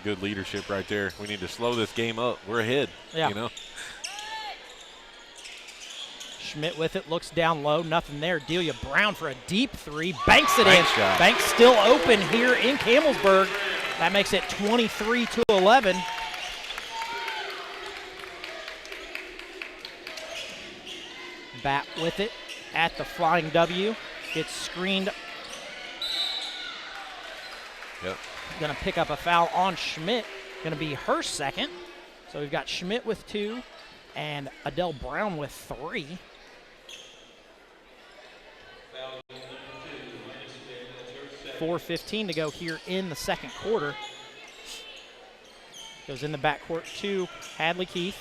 good leadership right there. We need to slow this game up. We're ahead, you know. Schmidt with it, looks down low, nothing there. Delia Brown for a deep three, banks it Bank in. shot. Banks still open here in Campbellsburg. That makes it 23-11. Batt with it at the flying W. Gets screened. Yep. Gonna pick up a foul on Schmidt. Gonna be her second. So we've got Schmidt with 2 and Adele Brown with 3. .4:15 to go here in the second quarter. Goes in the backcourt to Hadley Keith.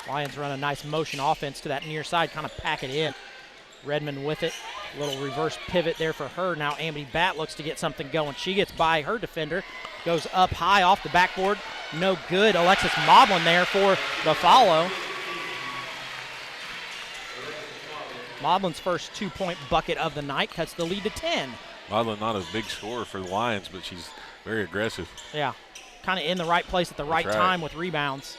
Lions run a nice motion offense to that near side, kind of pack it in. Redmond with it. Little reverse pivot there for her. Now Amity Batt looks to get something going. She gets by her defender. Goes up high off the backboard. No good. Alexis Modlin there for the follow. Modlin's first 2-point bucket of the night cuts the lead to 10. Modlin not a big scorer for the Lions, but she's very aggressive. Yeah, kind of in the right place at the right time with rebounds.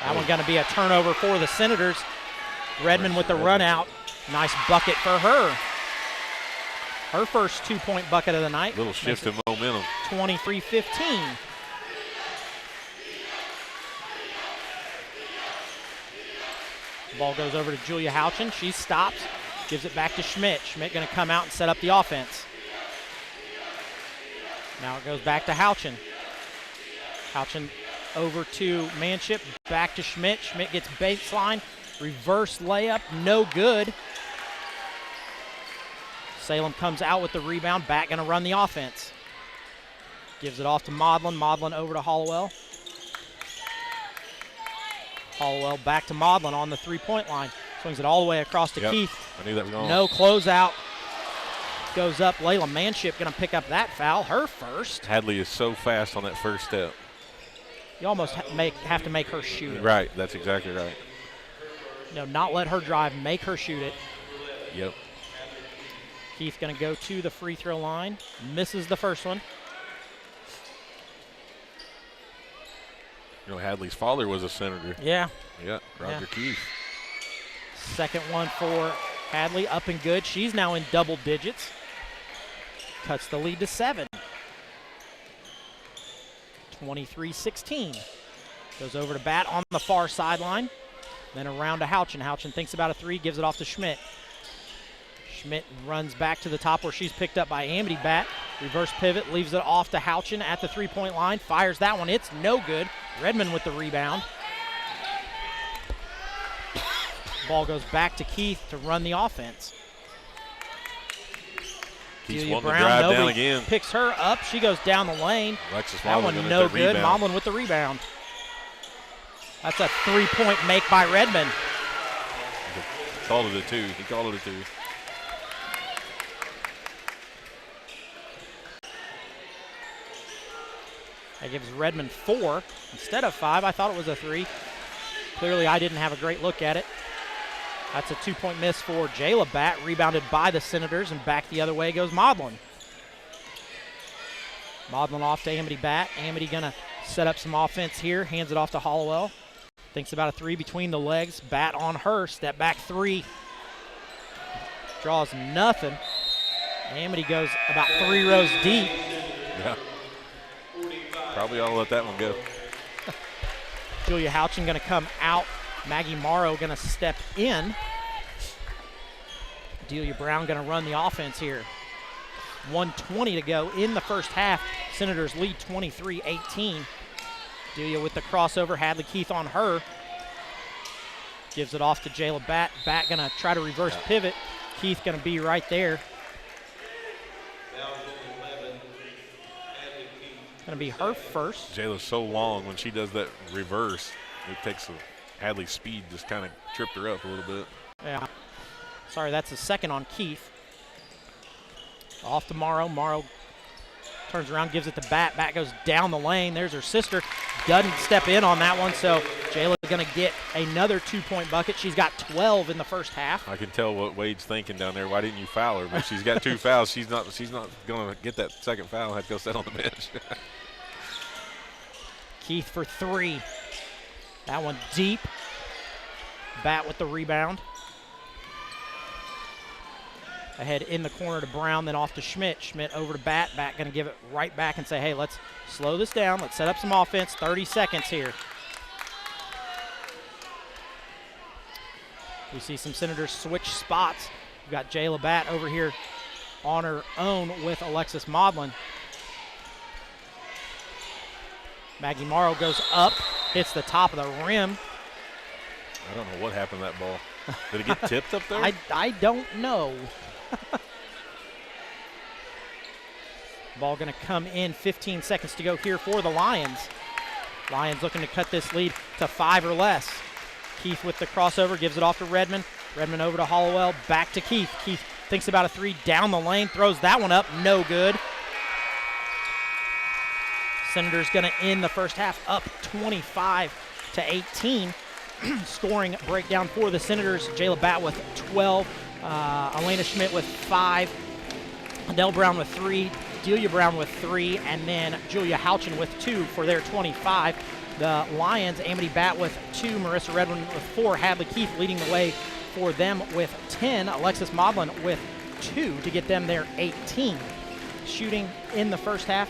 That one's going to be a turnover for the Senators. Redmond with the run out. Nice bucket for her. Her first 2-point bucket of the night. Little shift in momentum. 23-15. Ball goes over to Julia Houchin. She stops, gives it back to Schmidt. Schmidt going to come out and set up the offense. Now it goes back to Houchin. Houchin over to Manship, back to Schmidt. Schmidt gets baseline, reverse layup, no good. Salem comes out with the rebound, back going to run the offense. Gives it off to Modlin. Modlin over to Hollowell. Hollowell back to Modlin on the 3-point line. Swings it all the way across to Keith. I knew that was going. No closeout. Goes up. Layla Manship going to pick up that foul, her first. Hadley is so fast on that first step. You almost have to make her shoot it. Right, that's exactly right. No, not let her drive, make her shoot it. Yep. Keith going to go to the free throw line. Misses the first one. You know, Hadley's father was a senator. Yeah. Yeah, Roger Keith. Second one for Hadley, up and good. She's now in double digits. Cuts the lead to 7. 23-16. Goes over to Batt on the far sideline. Then around to Houchin. Houchin thinks about a 3, gives it off to Schmidt. Schmidt runs back to the top where she's picked up by Amity Batt. Reverse pivot, leaves it off to Houchin at the 3-point line. Fires that one, it's no good. Redmond with the rebound. Ball goes back to Keith to run the offense. Keith's Delia wanting to Brown, drive down nobody again. Picks her up. She goes down the lane. Alexis That one no good. Momlin with the rebound. That's a 3-point make by Redmond. He called it a 2. He called it a 2. That gives Redmond 4 instead of 5. I thought it was a 3. Clearly, I didn't have a great look at it. That's a 2-point miss for Jayla Batt, rebounded by the Senators, and back the other way goes Modlin. Modlin off to Amity Batt. Amity gonna set up some offense here, hands it off to Hollowell. Thinks about a 3 between the legs. Batt on her, step back 3. Draws nothing. Amity goes about 3 rows deep. Yeah. Probably ought to let that one go. Julia Houchin gonna come out. Maggie Morrow gonna step in. Delia Brown gonna run the offense here. 1:20 to go in the first half. Senators lead 23-18. Delia with the crossover. Hadley Keith on her. Gives it off to Jayla Bat. Bat going to try to reverse pivot. Keith going to be right there. Going to be her first. Jayla's so long when she does that reverse. It takes Hadley's speed, just kind of tripped her up a little bit. Yeah. Sorry, that's the second on Keith. Off to Morrow. Morrow turns around, gives it to Bat. Bat goes down the lane. There's her sister. Doesn't step in on that one, so Jayla's going to get another 2-point bucket. She's got 12 in the first half. I can tell what Wade's thinking down there. Why didn't you foul her? But she's got 2 fouls. She's not going to get that second foul. Have to go sit on the bench. Keith for 3. That one deep. Bat with the rebound. Ahead in the corner to Brown, then off to Schmidt. Schmidt over to Bat. Bat going to give it right back and say, hey, let's slow this down. Let's set up some offense. 30 seconds here. We see some Senators switch spots. We've got Jayla Bat over here on her own with Alexis Maudlin. Maggie Morrow goes up, hits the top of the rim. I don't know what happened to that ball. Did it get tipped up there? I don't know. Ball going to come in, 15 seconds to go here for the Lions. Lions looking to cut this lead to 5 or less. Keith with the crossover, gives it off to Redmond. Redmond over to Hollowell, back to Keith. Keith thinks about a 3 down the lane, throws that one up, no good. Senators going to end the first half up 25-18. Scoring breakdown for the Senators. Jayla Bat with 12. Elena Schmidt with 5. Adele Brown with 3. Delia Brown with 3. And then Julia Houchin with 2 for their 25. The Lions, Amity Bat with 2. Marissa Redmond with 4. Hadley Keith leading the way for them with 10. Alexis Maudlin with 2 to get them their 18. Shooting in the first half.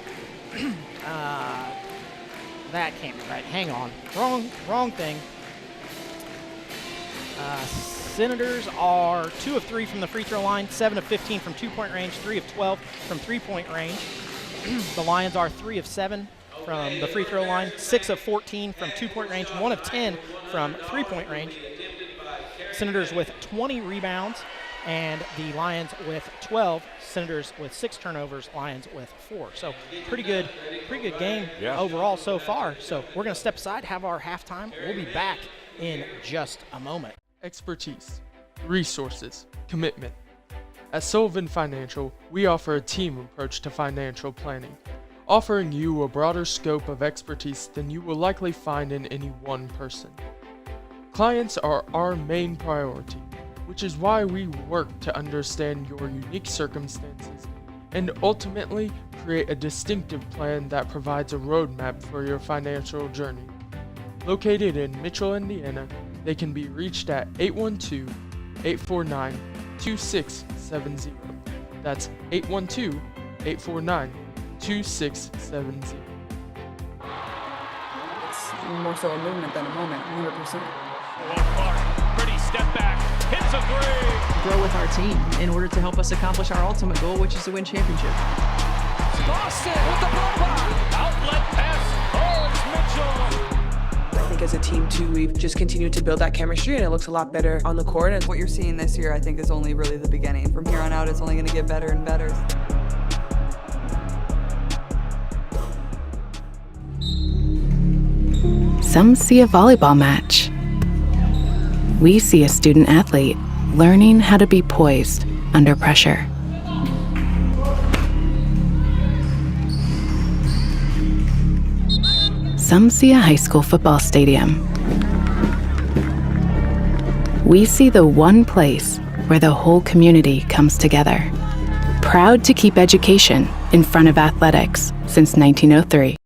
That can't be right. Hang on. Wrong thing. Senators are 2 of 3 from the free throw line, 7 of 15 from 2-point range, 3 of 12 from 3-point range. The Lions are 3 of 7 from the free throw line, 6 of 14 from 2-point range, 1 of 10 from 3-point range. Senators with 20 rebounds, and the Lions with 12. Senators with 6 turnovers, Lions with 4. So pretty good game overall so far. So we're going to step aside, have our halftime. We'll be back in just a moment. Expertise, resources, commitment. At Sullivan Financial, we offer a team approach to financial planning, offering you a broader scope of expertise than you will likely find in any one person. Clients are our main priority, which is why we work to understand your unique circumstances and ultimately create a distinctive plan that provides a roadmap for your financial journey. Located in Mitchell, Indiana, they can be reached at 812-849-2670. That's 812-849-2670. It's more so a movement than a moment, 100%. Pretty step back, hits a 3. Grow with our team in order to help us accomplish our ultimate goal, which is to win championship. Boston with the block. Outlet pass. Oh, it's Mitchell. I think as a team, too, we've just continued to build that chemistry, and it looks a lot better on the court. And what you're seeing this year, I think, is only really the beginning. From here on out, it's only going to get better and better. Some see a volleyball match. We see a student athlete learning how to be poised under pressure. Some see a high school football stadium. We see the one place where the whole community comes together. Proud to keep education in front of athletics since 1903.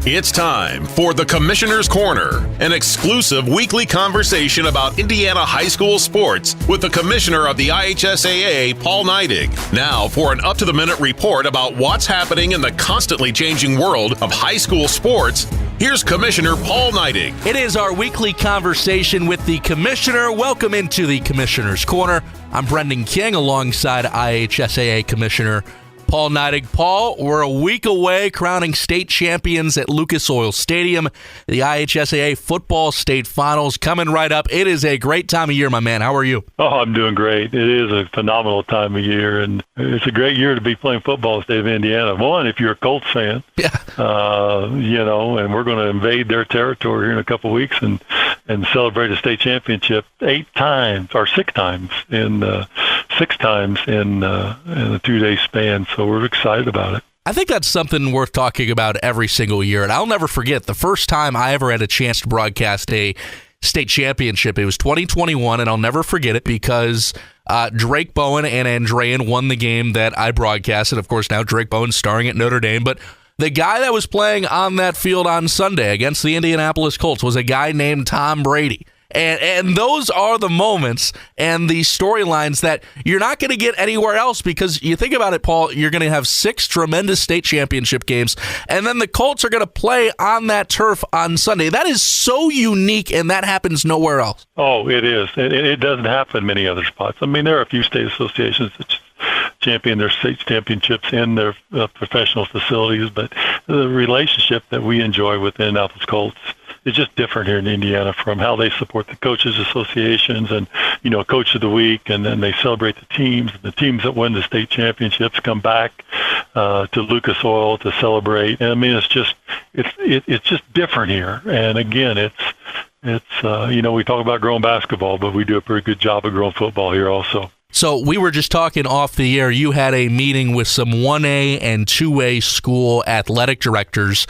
It's time for the Commissioner's Corner, an exclusive weekly conversation about Indiana high school sports with the Commissioner of the IHSAA, Paul Neidig. Now for an up-to-the-minute report about what's happening in the constantly changing world of high school sports, Here's Commissioner Paul Neidig. It is our weekly conversation with the Commissioner. Welcome into the Commissioner's Corner. I'm Brendan King alongside IHSAA Commissioner Paul Neidig. Paul, we're a week away crowning state champions at Lucas Oil Stadium. The IHSAA football state finals coming right up. It is a great time of year, my man. How are you? Oh, I'm doing great. It is a phenomenal time of year, and it's a great year to be playing football in the state of Indiana. One, if you're a Colts fan, and we're going to invade their territory here in a couple of weeks and celebrate a state championship six times in a 2-day span. So we're excited about it. I think that's something worth talking about every single year. And I'll never forget the first time I ever had a chance to broadcast a state championship. It was 2021, and I'll never forget it because Drake Bowen and Andrean won the game that I broadcasted. Of course, now Drake Bowen starring at Notre Dame. But the guy that was playing on that field on Sunday against the Indianapolis Colts was a guy named Tom Brady. And those are the moments and the storylines that you're not going to get anywhere else, because you think about it, Paul, you're going to have 6 tremendous state championship games, and then the Colts are going to play on that turf on Sunday. That is so unique, and that happens nowhere else. Oh, it is. It doesn't happen in many other spots. I mean, there are a few state associations that champion their state championships in their professional facilities, but the relationship that we enjoy with the Indianapolis Colts is just different here in Indiana, from how they support the coaches associations and, coach of the week, and then they celebrate the teams. The teams that win the state championships come back to Lucas Oil to celebrate. And I mean, it's just different here. And again, it's we talk about growing basketball, but we do a pretty good job of growing football here also. So we were just talking off the air. You had a meeting with some 1A and 2A school athletic directors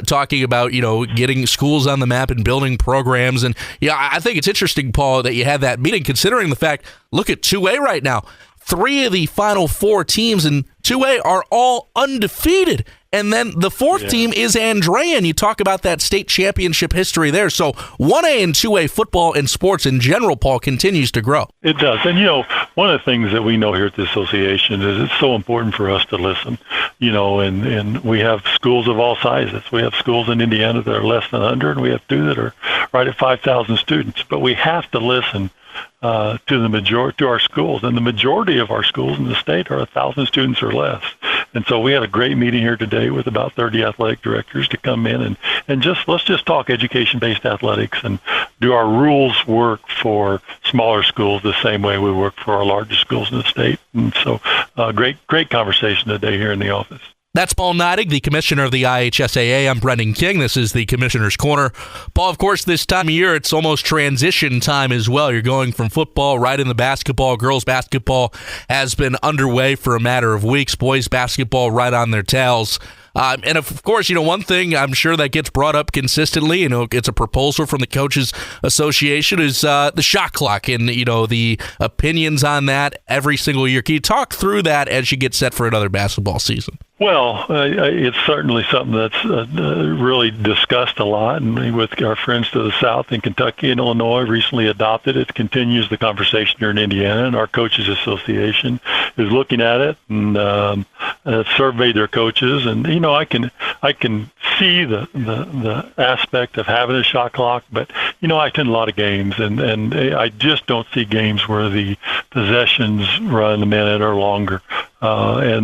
talking about, getting schools on the map and building programs. And I think it's interesting, Paul, that you had that meeting, considering the fact, look at 2A right now. 3 of the final 4 teams in 2A are all undefeated. And then the 4th team is Andrean. You talk about that state championship history there. So 1A and 2A football and sports in general, Paul, continues to grow. It does. And, one of the things that we know here at the association is it's so important for us to listen, and we have schools of all sizes. We have schools in Indiana that are less than 100, and we have 2 that are right at 5,000 students. But we have to listen to our schools, and the majority of our schools in the state are 1,000 students or less. And so we had a great meeting here today with about 30 athletic directors to come in and let's just talk education-based athletics and do our rules work for smaller schools the same way we work for our largest schools in the state. And so great conversation today here in the office. That's Paul Neidig, the commissioner of the IHSAA. I'm Brendan King. This is the Commissioner's Corner. Paul, of course, this time of year, it's almost transition time as well. You're going from football right into basketball. Girls basketball has been underway for a matter of weeks. Boys basketball right on their tails. And of course, one thing I'm sure that gets brought up consistently, it's a proposal from the Coaches Association, is the shot clock and, the opinions on that every single year. Can you talk through that as you get set for another basketball season? Well, it's certainly something that's really discussed a lot, and with our friends to the south in Kentucky and Illinois recently adopted it. It continues the conversation here in Indiana, and our Coaches Association is looking at it and surveyed their coaches. And I can see the aspect of having a shot clock, but I attend a lot of games, and I just don't see games where the possessions run a minute or longer. I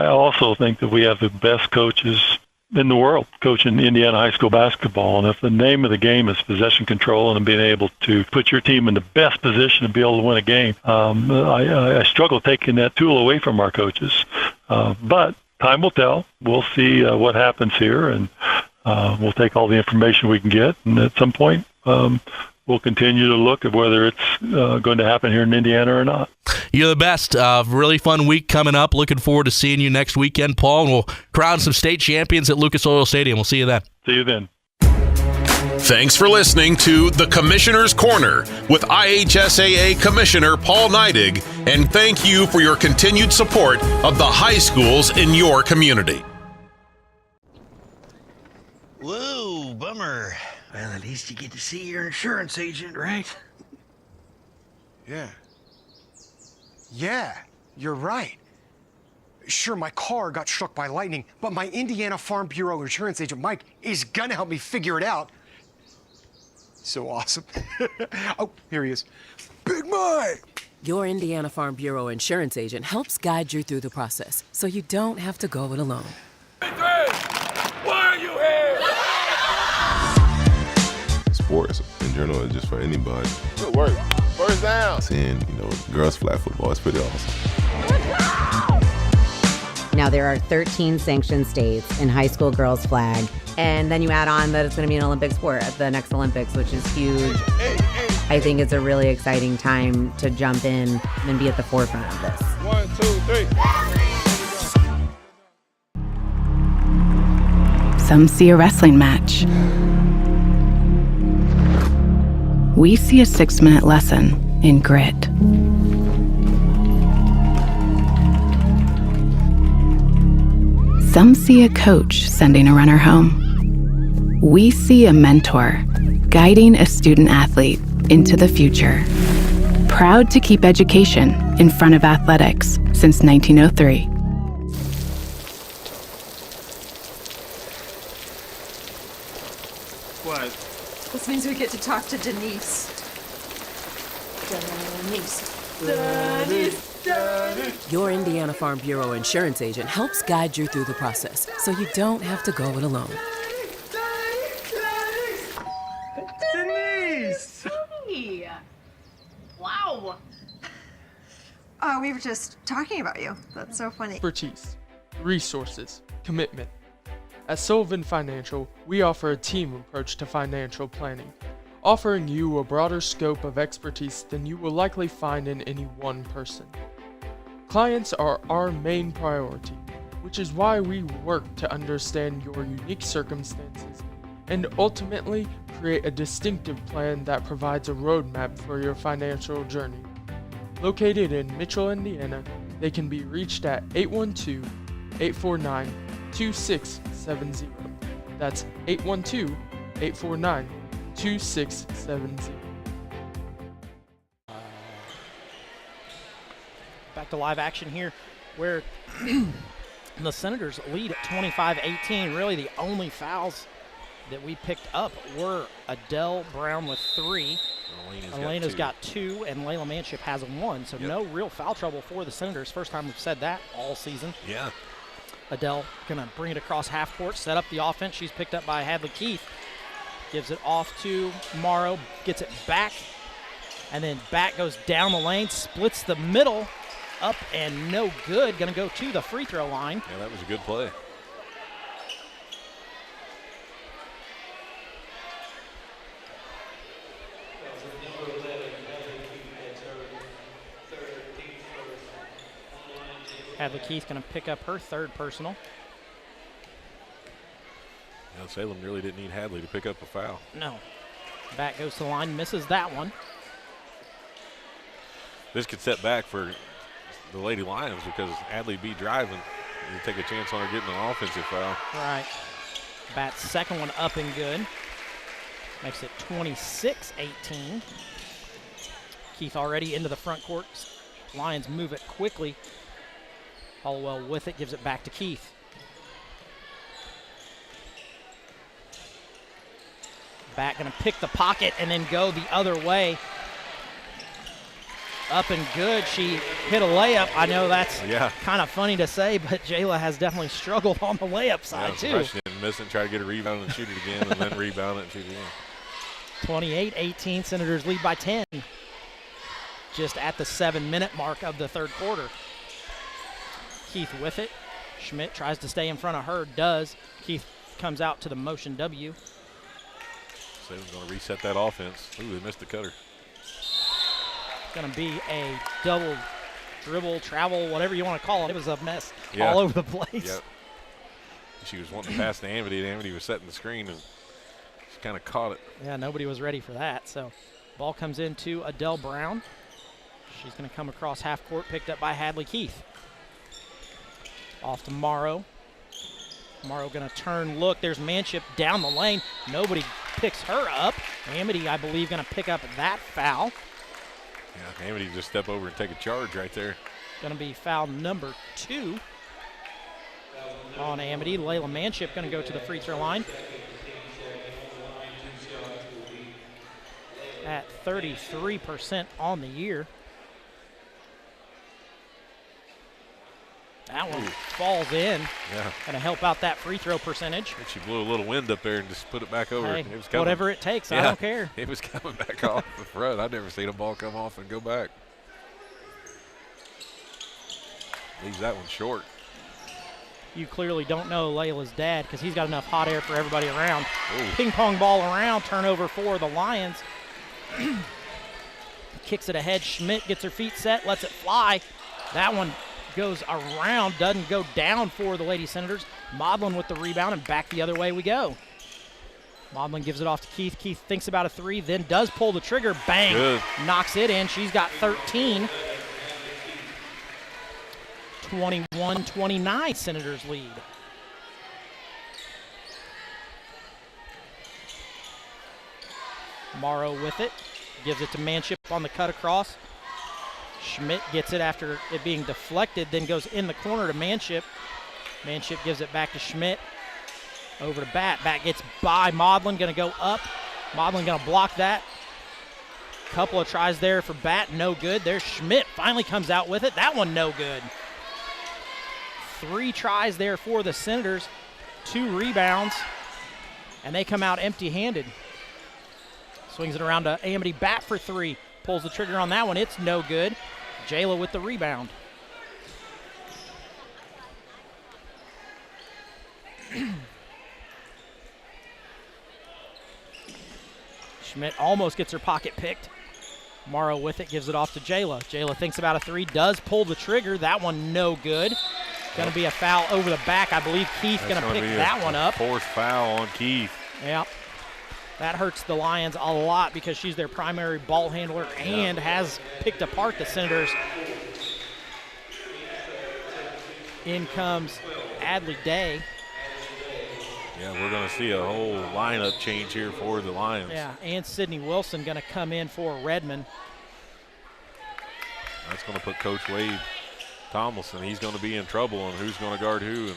also think that we have the best coaches in the world coaching Indiana high school basketball. And if the name of the game is possession control and being able to put your team in the best position to be able to win a game, I struggle taking that tool away from our coaches. But time will tell. We'll see what happens here, and we'll take all the information we can get. And at some point, we'll continue to look at whether it's going to happen here in Indiana or not. You're the best. Really fun week coming up. Looking forward to seeing you next weekend, Paul. And we'll crown some state champions at Lucas Oil Stadium. We'll see you then. See you then. Thanks for listening to The Commissioner's Corner with IHSAA Commissioner Paul Neidig, and thank you for your continued support of the high schools in your community. Whoa, bummer. Well, at least you get to see your insurance agent, right? Yeah. Yeah, you're right. Sure, my car got struck by lightning, but my Indiana Farm Bureau insurance agent, Mike, is gonna help me figure it out. So awesome. Oh, here he is. Big Mike! Your Indiana Farm Bureau insurance agent helps guide you through the process, so you don't have to go it alone. Why are you here? Sports in general is just for anybody. Good work. First down. Seeing, girls flag football is pretty awesome. Now there are 13 sanctioned states in high school girls flag, and then you add on that it's going to be an Olympic sport at the next Olympics, which is huge. I think it's a really exciting time to jump in and be at the forefront of this. 1, 2, 3. Some see a wrestling match. We see a 6-minute lesson in grit. Some see a coach sending a runner home. We see a mentor guiding a student athlete into the future. Proud to keep education in front of athletics since 1903. What? This means we get to talk to Denise. Denise. Your Indiana Farm Bureau insurance agent helps guide you through the process, so you don't have to go it alone. Denise! Hey. Wow. We were just talking about you. That's so funny. Expertise, resources, commitment. At Sullivan Financial, we offer a team approach to financial planning, offering you a broader scope of expertise than you will likely find in any one person. Clients are our main priority, which is why we work to understand your unique circumstances and ultimately create a distinctive plan that provides a roadmap for your financial journey. Located in Mitchell, Indiana, they can be reached at 812-849-2670. That's 812-849-2670. Back to live action here where the Senators lead at 25-18. Really the only fouls that we picked up were Adele Brown with 3. Elena's got 2, and Layla Manship has 1. So no real foul trouble for the Senators. First time we've said that all season. Yeah. Adele going to bring it across half court, set up the offense. She's picked up by Hadley Keith. Gives it off to Morrow, gets it back, and then back goes down the lane, splits the middle, up and no good. Going to go to the free throw line. Yeah, that was a good play. Hadley Keith going to pick up her 3rd personal. Yeah, Salem really didn't need Hadley to pick up a foul. No. Back goes to the line, misses that one. This could set back for the Lady Lions because Hadley be driving. You take a chance on her getting an offensive foul. Right. Bat's 2nd one up and good. Makes it 26-18. Keith already into the front court. Lions move it quickly. Hollowell with it, gives it back to Keith. Back going to pick the pocket and then go the other way. Up and good. She hit a layup. I know that's kind of funny to say, but Jayla has definitely struggled on the layup side too. She didn't miss it, try to get a rebound and shoot it again, and then rebound it and shoot it again. 28-18, Senators lead by 10. Just at the 7-minute mark of the 3rd quarter. Keith with it. Schmidt tries to stay in front of her, does. Keith comes out to the motion W. Salem's going to reset that offense. Ooh, they missed the cutter. Going to be a double dribble, travel, whatever you want to call it. It was a mess all over the place. Yep. She was wanting to pass to Amity, and Amity was setting the screen, and she kind of caught it. Yeah, nobody was ready for that. So ball comes into Adele Brown. She's going to come across half court, picked up by Hadley Keith. Off to Morrow. Morrow going to turn, look, there's Manship down the lane. Nobody picks her up. Amity, I believe, going to pick up that foul. Yeah, Amity just step over and take a charge right there. Going to be foul number 2 on Amity. Layla Manship going to go to the free throw line at 33% on the year. That one falls in. Yeah. Going to help out that free throw percentage. And she blew a little wind up there and just put it back over. Hey, It was coming. whatever it takes, I don't care. It was coming back off the front. I've never seen a ball come off and go back. Leaves that one short. You clearly don't know Layla's dad because he's got enough hot air for everybody around. Ooh. Ping pong ball around, turnover for the Lions. Kicks it ahead. Schmidt gets her feet set, lets it fly. That one goes around, doesn't go down for the Lady Senators. Maudlin with the rebound, and back the other way we go. Maudlin gives it off to Keith. Keith thinks about a three, then does pull the trigger. Bang! Good. Knocks it in. She's got 13. 21-29, Senators lead. Morrow with it. Gives it to Manship on the cut across. Schmidt gets it after it being deflected, then goes in the corner to Manship. Manship gives it back to Schmidt. Over to Bat. Bat gets by Maudlin, going to go up. Maudlin going to block that. Couple of tries there for Bat, no good. There's Schmidt, finally comes out with it. That one no good. 3 tries there for the Senators, 2 rebounds, and they come out empty-handed. Swings it around to Amity. Bat for 3. Pulls the trigger on that one. It's no good. Jayla with the rebound. Schmidt almost gets her pocket picked. Morrow with it, gives it off to Jayla. Jayla thinks about a 3, does pull the trigger. That one no good. Going to be a foul over the back. I believe Keith going to pick that one up. Forced foul on Keith. Yeah. That hurts the Lions a lot because she's their primary ball handler and has picked apart the Senators. In comes Adley Day. Yeah, we're going to see a whole lineup change here for the Lions. Yeah, and Sydney Wilson going to come in for Redmond. That's going to put Coach Wade Tomlinson. He's going to be in trouble on who's going to guard who. And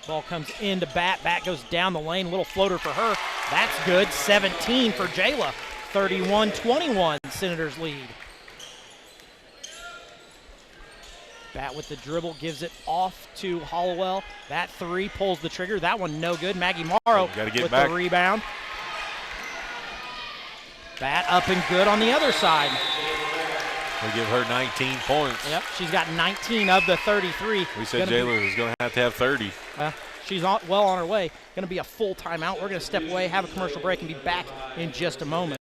ball comes into Bat. Bat goes down the lane. Little floater for her. That's good. 17 for Jayla. 31-21. Senators lead. Bat with the dribble, gives it off to Hollowell. That 3 pulls the trigger. That one no good. Maggie Morrow with the rebound. Bat up and good on the other side. We give her 19 points. Yep, she's got 19 of the 33. We said Jayla was going to have 30. She's well on her way. Going to be a full timeout. We're going to step away, have a commercial break, and be back in just a moment.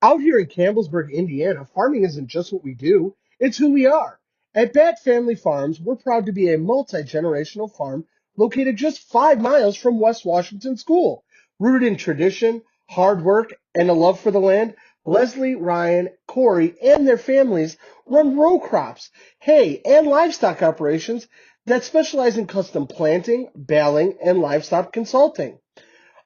Out here in Campbellsburg, Indiana, farming isn't just what we do, it's who we are. At Bat Family Farms, we're proud to be a multi-generational farm located just 5 miles from West Washington School. Rooted in tradition, hard work, and a love for the land, Leslie, Ryan, Corey, and their families run row crops, hay, and livestock operations that specialize in custom planting, baling, and livestock consulting.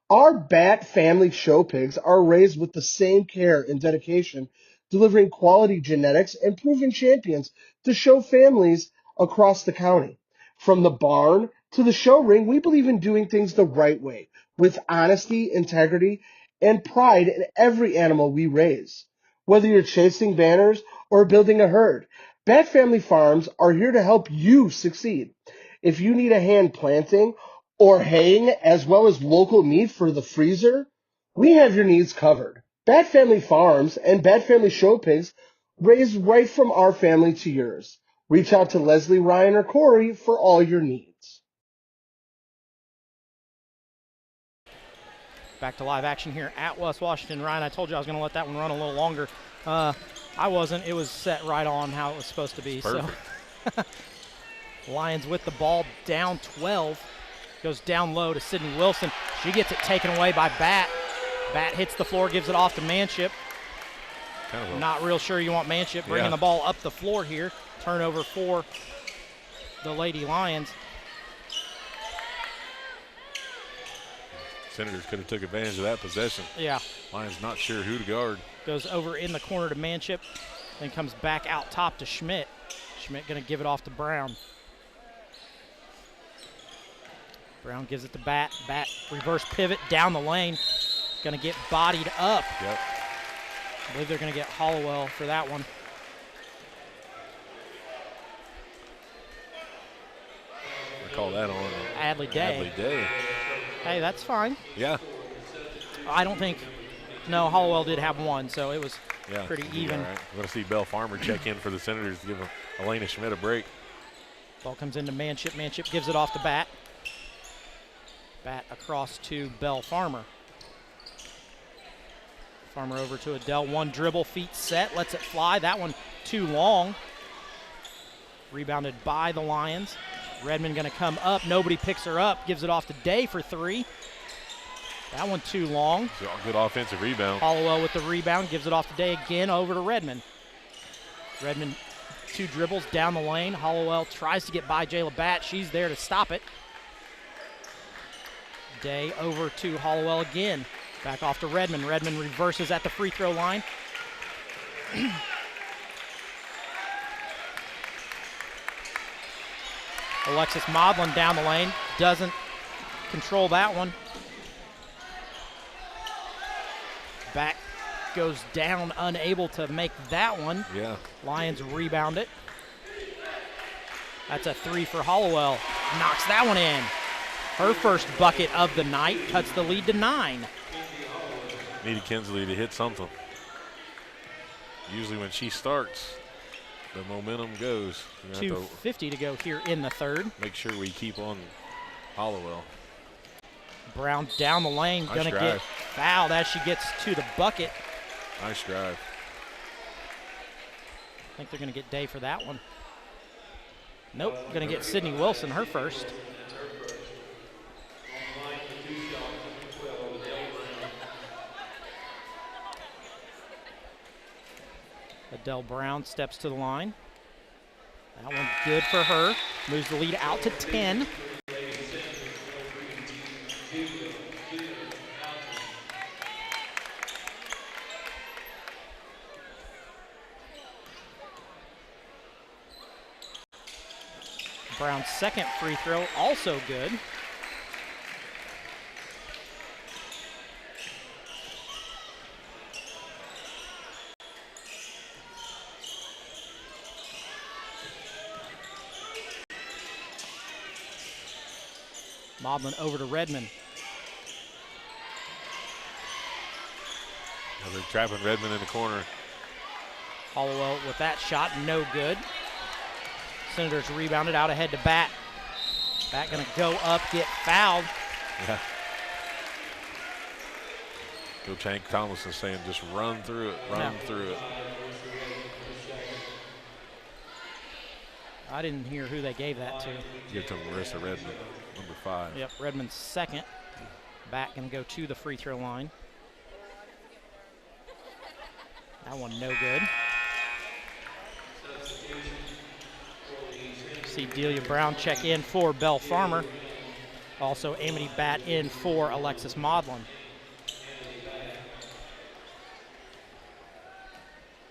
Our Bat family show pigs are raised with the same care and dedication, delivering quality genetics and proven champions to show families across the county. From the barn to the show ring, we believe in doing things the right way, with honesty, integrity, and pride in every animal we raise. Whether you're chasing banners or building a herd, Bat Family Farms are here to help you succeed. If you need a hand planting or haying, as well as local meat for the freezer, we have your needs covered. Bat Family Farms and Bat Family Show Pigs raised right from our family to yours. Reach out to Leslie, Ryan, or Corey for all your needs. Back to live action here at West Washington. Ryan, I told you I was going to let that one run a little longer. I wasn't. It was set right on how it was supposed to be. Perfect. So Lions with the ball, down 12. Goes down low to Sydney Wilson. She gets it taken away by Bat. Bat hits the floor, gives it off to Manship. Not real sure you want Manship bringing the ball up the floor here. Turnover for the Lady Lions. Senators could have took advantage of that possession. Yeah. Lions not sure who to guard. Goes over in the corner to Manship, then comes back out top to Schmidt. Schmidt going to give it off to Brown. Brown gives it to Bat. Bat reverse pivot down the lane. Going to get bodied up. Yep. I believe they're going to get Hollowell for that one. I call that on Adley Day. Adley Day. Hey, that's fine. Yeah. I don't think. No, Hollowell did have one, so it was pretty even. All right. We're going to see Bell Farmer check in for the Senators to give Elena Schmidt a break. Ball comes into Manship. Manship gives it off to Bat. Bat across to Bell Farmer. Farmer over to Adele. One dribble, feet set, lets it fly. That one too long. Rebounded by the Lions. Redmond going to come up. Nobody picks her up. Gives it off to Day for three. That one too long. Good offensive rebound. Hollowell with the rebound. Gives it off to Day again over to Redmond. Redmond, two dribbles down the lane. Hollowell tries to get by Jayla Bat. She's there to stop it. Day over to Hollowell again. Back off to Redmond. Redmond reverses at the free throw line. Alexis Maudlin down the lane. Doesn't control that one. Back goes down, unable to make that one. Yeah. Lions rebound it. That's a three for Hollowell. Knocks that one in. Her first bucket of the night cuts the lead to 9. Needed Kinsley to hit something. Usually when she starts, the momentum goes. 2:50 to go here in the third. Make sure we keep on Hollowell. Brown down the lane, Nice gonna drive. get fouled as she gets to the bucket. Nice drive. I think they're gonna get Day for that one. Nope, gonna get Sydney Wilson, her first. Adele Brown steps to the line. That one good for her. Moves the lead out to 10. Brown's second free throw, also good. Maudlin over to Redmond. Now they're trapping Redmond in the corner. Hollowell with that shot, no good. Senators rebounded out ahead to Bat. Bat gonna go up, get fouled. Yeah. Coach Hank Tomlinson saying just run through it, run through it. I didn't hear who they gave that to. Give it to Marissa Redmond, number 5. Yep, Redmond's second. Bat gonna go to the free throw line. That one no good. See Delia Brown check in for Belle Farmer. Also Amity Bat in for Alexis Maudlin.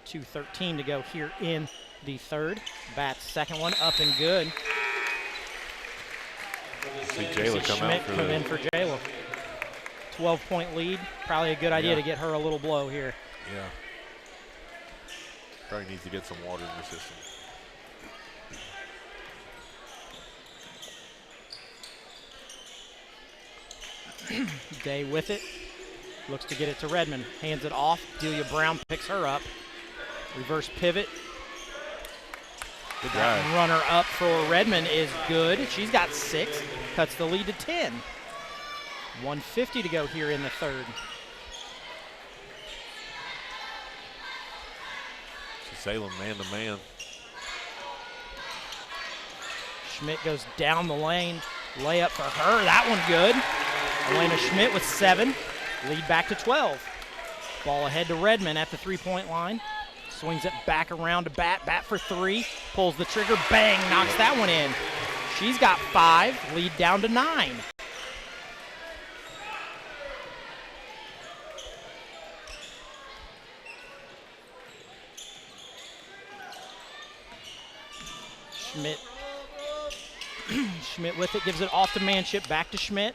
2:13 to go here in the third. Bat's second one up and good. See Jayla come Schmidt out for come in for Jayla. 12-point lead. Probably a good idea to get her a little blow here. Yeah. Probably needs to get some water in the system. Day with it. Looks to get it to Redmond. Hands it off. Delia Brown picks her up. Reverse pivot. Good drive. Runner up for Redmond is good. She's got 6. Cuts the lead to 10. 1:50 to go here in the third. Salem man-to-man. Schmidt goes down the lane. Layup for her. That one good. Elena Schmidt with 7. Lead back to 12. Ball ahead to Redmond at the three-point line. Swings it back around to Bat. Bat for 3. Pulls the trigger. Bang. Knocks that one in. She's got 5. Lead down to 9. Schmidt Schmidt with it, gives it off to Manship, back to Schmidt.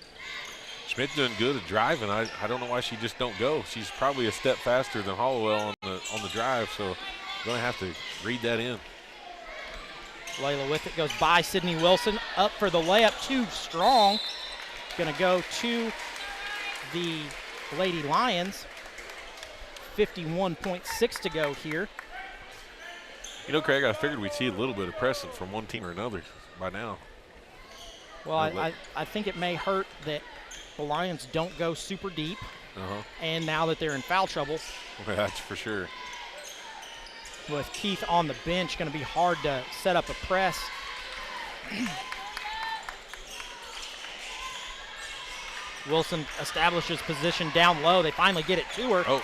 Schmidt's doing good at driving. I don't know why she just don't go. She's probably a step faster than Hollowell on the drive, so you're going to have to read that in. Layla with it, goes by Sydney Wilson, up for the layup, too strong. Going to go to the Lady Lions. 51.6 to go here. You know, Craig, I figured we'd see a little bit of pressing from one team or another by now. Well, I think it may hurt that the Lions don't go super deep, and now that they're in foul trouble. Well, that's for sure. With Keith on the bench, going to be hard to set up a press. Wilson establishes position down low. They finally get it to her. Oh.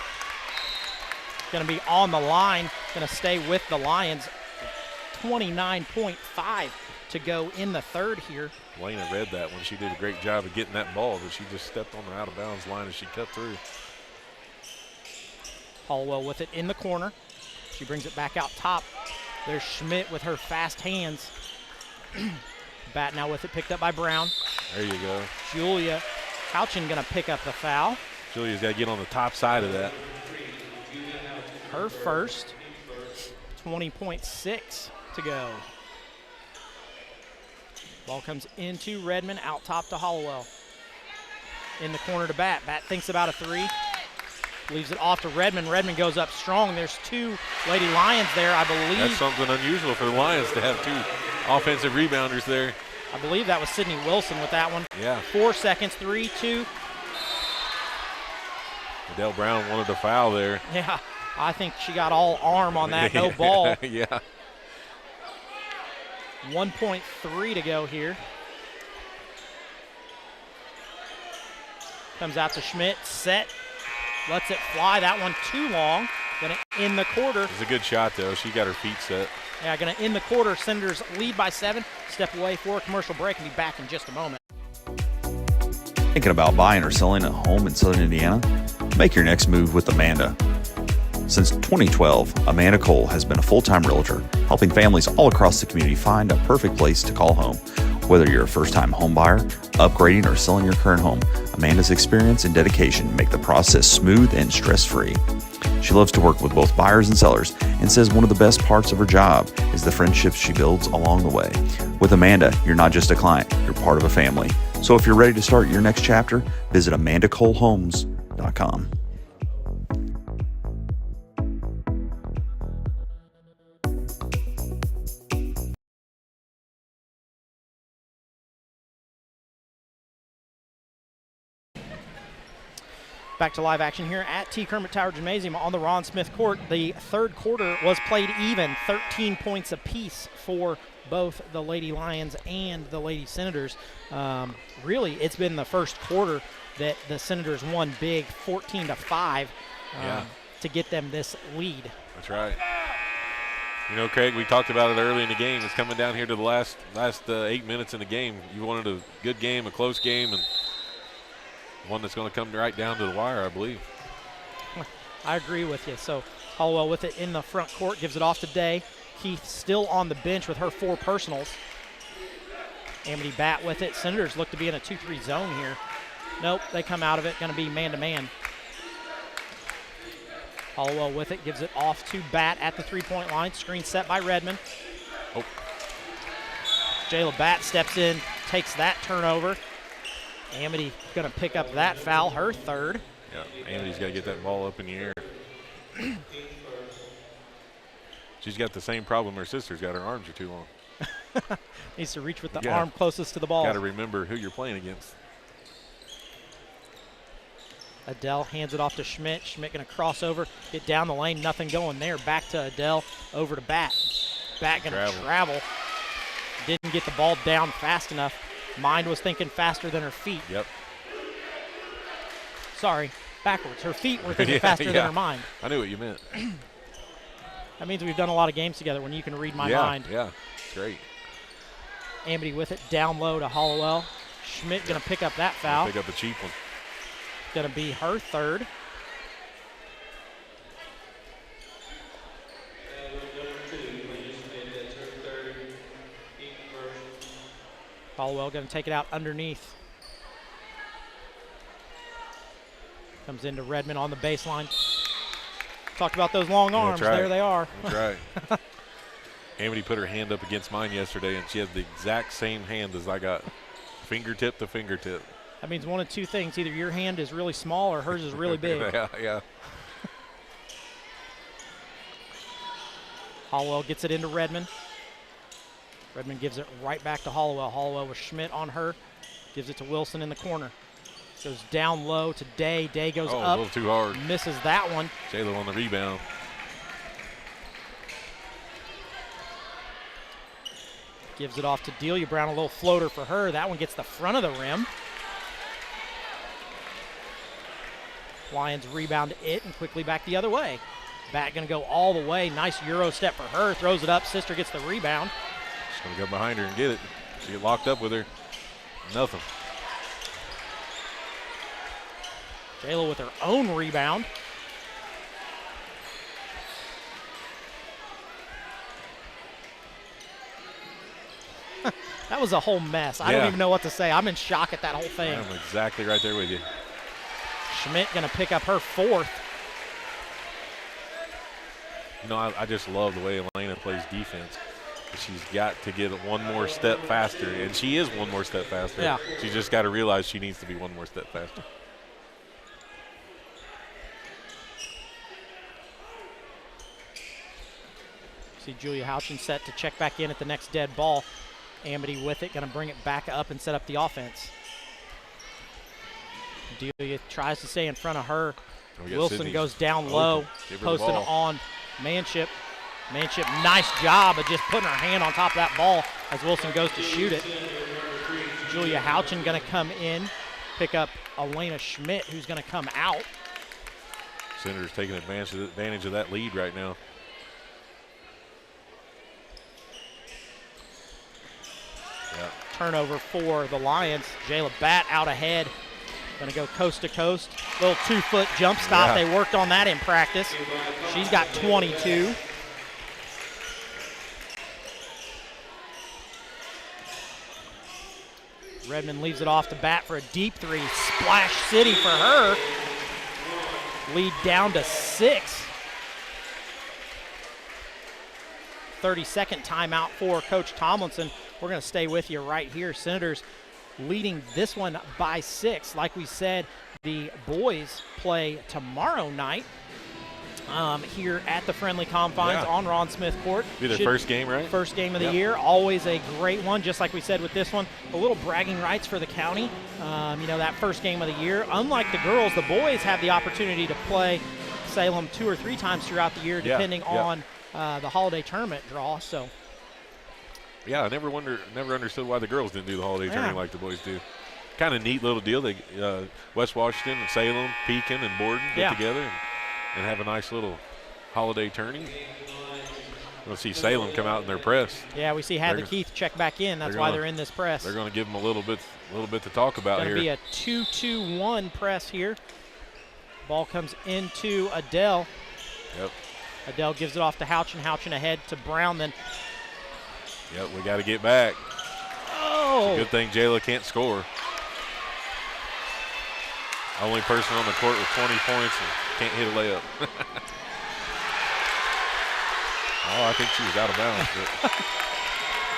Going to be on the line. Going to stay with the Lions. 29.5 to go in the third here. Lena read that one. She did a great job of getting that ball, but she just stepped on the out-of-bounds line as she cut through. Hollowell with it in the corner. She brings it back out top. There's Schmidt with her fast hands. Bat now with it, picked up by Brown. There you go. Julia Couchin going to pick up the foul. Julia's got to get on the top side of that. Her first. 20.6 to go. Ball comes into Redmond, out top to Hollowell. In the corner to Bat. Bat thinks about a three. Leaves it off to Redmond. Redmond goes up strong. There's two Lady Lions there, I believe. That's something unusual for the Lions to have two offensive rebounders there. I believe that was Sydney Wilson with that one. Yeah. 4 seconds, 3, 2. Adele Brown wanted to foul there. Yeah, I think she got all arm on that, no ball. Yeah. 1.3 to go here. Comes out to Schmidt, set, lets it fly. That one too long. Gonna in the quarter. It's a good shot though. She got her feet set. Yeah, gonna in the quarter. Senators lead by 7. Step away for a commercial break and be back in just a moment. Thinking about buying or selling a home in Southern Indiana? Make your next move with Amanda. Since 2012, Amanda Cole has been a full-time realtor, helping families all across the community find a perfect place to call home. Whether you're a first-time home buyer, upgrading, or selling your current home, Amanda's experience and dedication make the process smooth and stress-free. She loves to work with both buyers and sellers and says one of the best parts of her job is the friendships she builds along the way. With Amanda, you're not just a client, you're part of a family. So if you're ready to start your next chapter, visit amandacolehomes.com. Back to live action here at T. Kermit Tower Gymnasium on the Ron Smith Court. The third quarter was played even, 13 points apiece for both the Lady Lions and the Lady Senators. Really, it's been the first quarter that the Senators won big, 14-5, to get them this lead. That's right. You know, Craig, we talked about it early in the game. It's coming down here to the last 8 minutes in the game. You wanted a good game, a close game, and one that's going to come right down to the wire, I believe. I agree with you. So Hollowell with it in the front court, gives it off to Day. Keith still on the bench with her 4 personals. Amity Bat with it. Senators look to be in a 2-3 zone here. Nope, they come out of it. Going to be man-to-man. Hollowell with it, gives it off to Bat at the three-point line. Screen set by Redmond. Oh. Jayla Bat steps in, takes that turnover. Amity going to pick up that foul, her third. Yeah, Amity's got to get that ball up in the air. She's got the same problem her sister's got. Her arms are too long. Needs to reach with the arm closest to the ball. Got to remember who you're playing against. Adele hands it off to Schmidt. Schmidt going to cross over, get down the lane. Nothing going there. Back to Adele, over to Bat. Bat going to travel. Didn't get the ball down fast enough. Mind was thinking faster than her feet. Yep. Sorry, backwards. Her feet were thinking faster than her mind. I knew what you meant. That means we've done a lot of games together when you can read my mind. Yeah, great. Amity with it down low to Hollowell. Schmidt going to pick up that foul. Pick up a cheap one. Going to be her third. Hollowell going to take it out underneath. Comes into Redmond on the baseline. Talked about those long arms. Right. There they are. That's right. Amity put her hand up against mine yesterday, and she has the exact same hand as I got, fingertip to fingertip. That means one of two things. Either your hand is really small or hers is really big. Yeah. Hollowell gets it into Redmond. Redmond gives it right back to Hollowell. Hollowell with Schmidt on her. Gives it to Wilson in the corner. Goes down low to Day. Day goes up. A little too hard. Misses that one. J-Lo on the rebound. Gives it off to Delia Brown. A little floater for her. That one gets the front of the rim. Lions rebound it and quickly back the other way. Bat going to go all the way. Nice Euro step for her. Throws it up. Sister gets the rebound. She's going to go behind her and get it. She get locked up with her. Nothing. Jayla with her own rebound. That was a whole mess. I don't even know what to say. I'm in shock at that whole thing. I'm exactly right there with you. Schmidt going to pick up her fourth. You know, I just love the way Elena plays defense. She's got to get one more step faster, and she is one more step faster. Yeah. She's just got to realize she needs to be one more step faster. See Julia Houchin set to check back in at the next dead ball. Amity with it, going to bring it back up and set up the offense. Delia tries to stay in front of her. Wilson Sydney goes down low, posting on Manship. Manship, nice job of just putting her hand on top of that ball as Wilson goes to shoot it. Julia Houchin going to come in, pick up Elena Schmidt, who's going to come out. Senators taking advantage of that lead right now. Yep. Turnover for the Lions. Jayla Batt out ahead. Going to go coast to coast. Little 2-foot jump stop. Yeah. They worked on that in practice. She's got 22. Redmond leaves it off to Batt for a deep three. Splash City for her. Lead down to 6. 30-second timeout for Coach Tomlinson. We're going to stay with you right here. Senators leading this one by 6. Like we said, the boys play tomorrow night here at the Friendly Confines on Ron Smith Court. Be their first game, right? First game of the year. Always a great one, just like we said with this one. A little bragging rights for the county. You know, that first game of the year. Unlike the girls, the boys have the opportunity to play Salem 2 or 3 times throughout the year, depending on the holiday tournament draw. So, yeah, I never understood why the girls didn't do the holiday tournament like the boys do. Kind of neat little deal. They West Washington and Salem, Pekin and Borden get together and have a nice little holiday tourney. We'll see Salem come out in their press. Yeah, we see Hadley Keith check back in. That's why they're in this press. They're going to give them a little bit to talk about here. Going to be a 2-2-1 press here. Ball comes into Adele. Yep. Adele gives it off to Houchin. Houchin ahead to Brown. Then. Yep, we got to get back. Oh. It's a good thing Jayla can't score. Only person on the court with 20 points and can't hit a layup. Oh, I think she was out of bounds.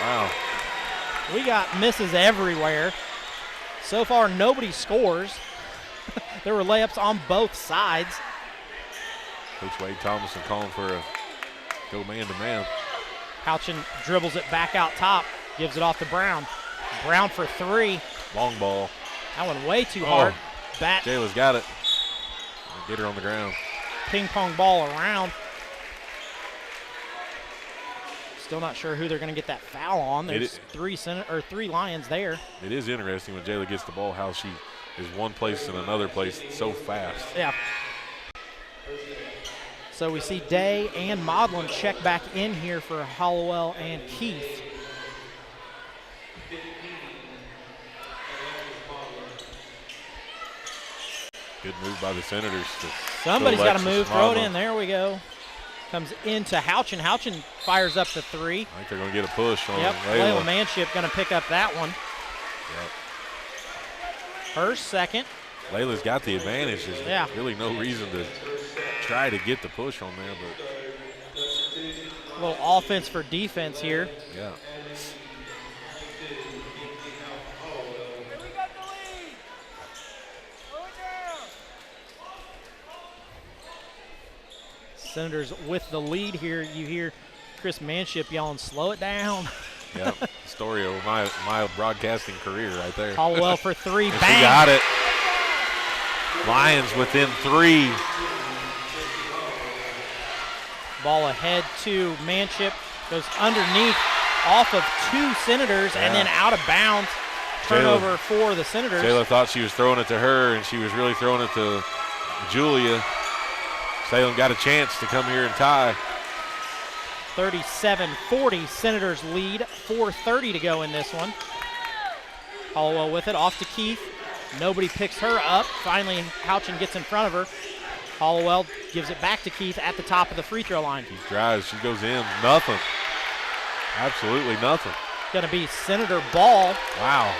Wow. We got misses everywhere. So far, nobody scores. There were layups on both sides. Coach Wade Thomason calling for a go man-to-man. Houchin dribbles it back out top, gives it off to Brown. Brown for 3. Long ball. That one way too hard. Bat. Jayla's got it. Get her on the ground. Ping pong ball around. Still not sure who they're going to get that foul on. There's 3 Lions there. It is interesting when Jayla gets the ball how she is one place and another place so fast. Yeah. So we see Day and Modlin check back in here for Hollowell and Keith. Good move by the Senators. Somebody's got to move. Throw it in. There we go. Comes into Houchin. Houchin fires up the 3. I think they're going to get a push on Layla Manship going to pick up that one. Her second. Layla's got the advantage. There's Yeah. really no reason to try to get the push on there, but A little offense for defense here. yeah. Senators with the lead here. You hear Chris Manship yelling, "Slow it down." Yeah, story of my broadcasting career right there. Caldwell for three. And Bang! she got it. Lions within 3. Ball ahead to Manship. Goes underneath, off of 2 Senators, and then out of bounds. Turnover for the Senators. Jayla thought she was throwing it to her, and she was really throwing it to Julia. Salem got a chance to come here and tie. 37-40, Senators lead. 4:30 to go in this one. Hollowell with it, off to Keith. Nobody picks her up. Finally, Houchin gets in front of her. Hollowell gives it back to Keith at the top of the free throw line. Keith drives, she goes in, nothing. Absolutely nothing. Going to be Senator ball. Wow.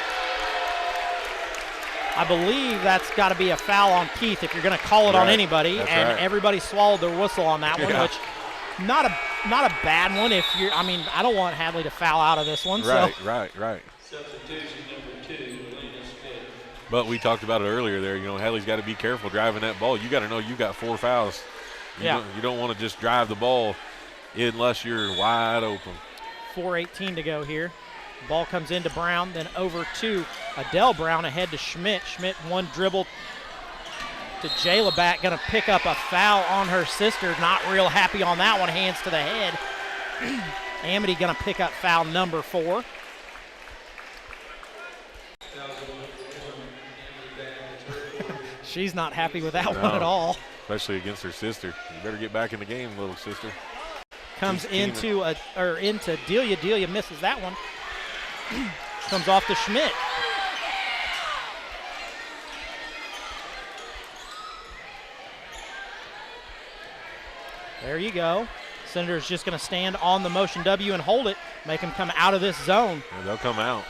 I believe that's got to be a foul on Keith if you're going to call it on anybody. That's and right. everybody swallowed their whistle on that one, which not a bad one. If you're, I mean, I don't want Hadley to foul out of this one. Right, so. right. But we talked about it earlier there. You know, Hadley's got to be careful driving that ball. You got to know you got 4 fouls. You don't want to just drive the ball unless you're wide open. 4:18 to go here. Ball comes into Brown, then over to Adele Brown, ahead to Schmidt. Schmidt one dribble to Jayla back, going to pick up a foul on her sister. Not real happy on that one, hands to the head. Amity going to pick up foul number 4. She's not happy with that one at all. Especially against her sister. You better get back in the game, little sister. Comes into Delia. Delia misses that one. Comes off to Schmidt. There you go. Senator's just going to stand on the motion W and hold it, make him come out of this zone. And they'll come out.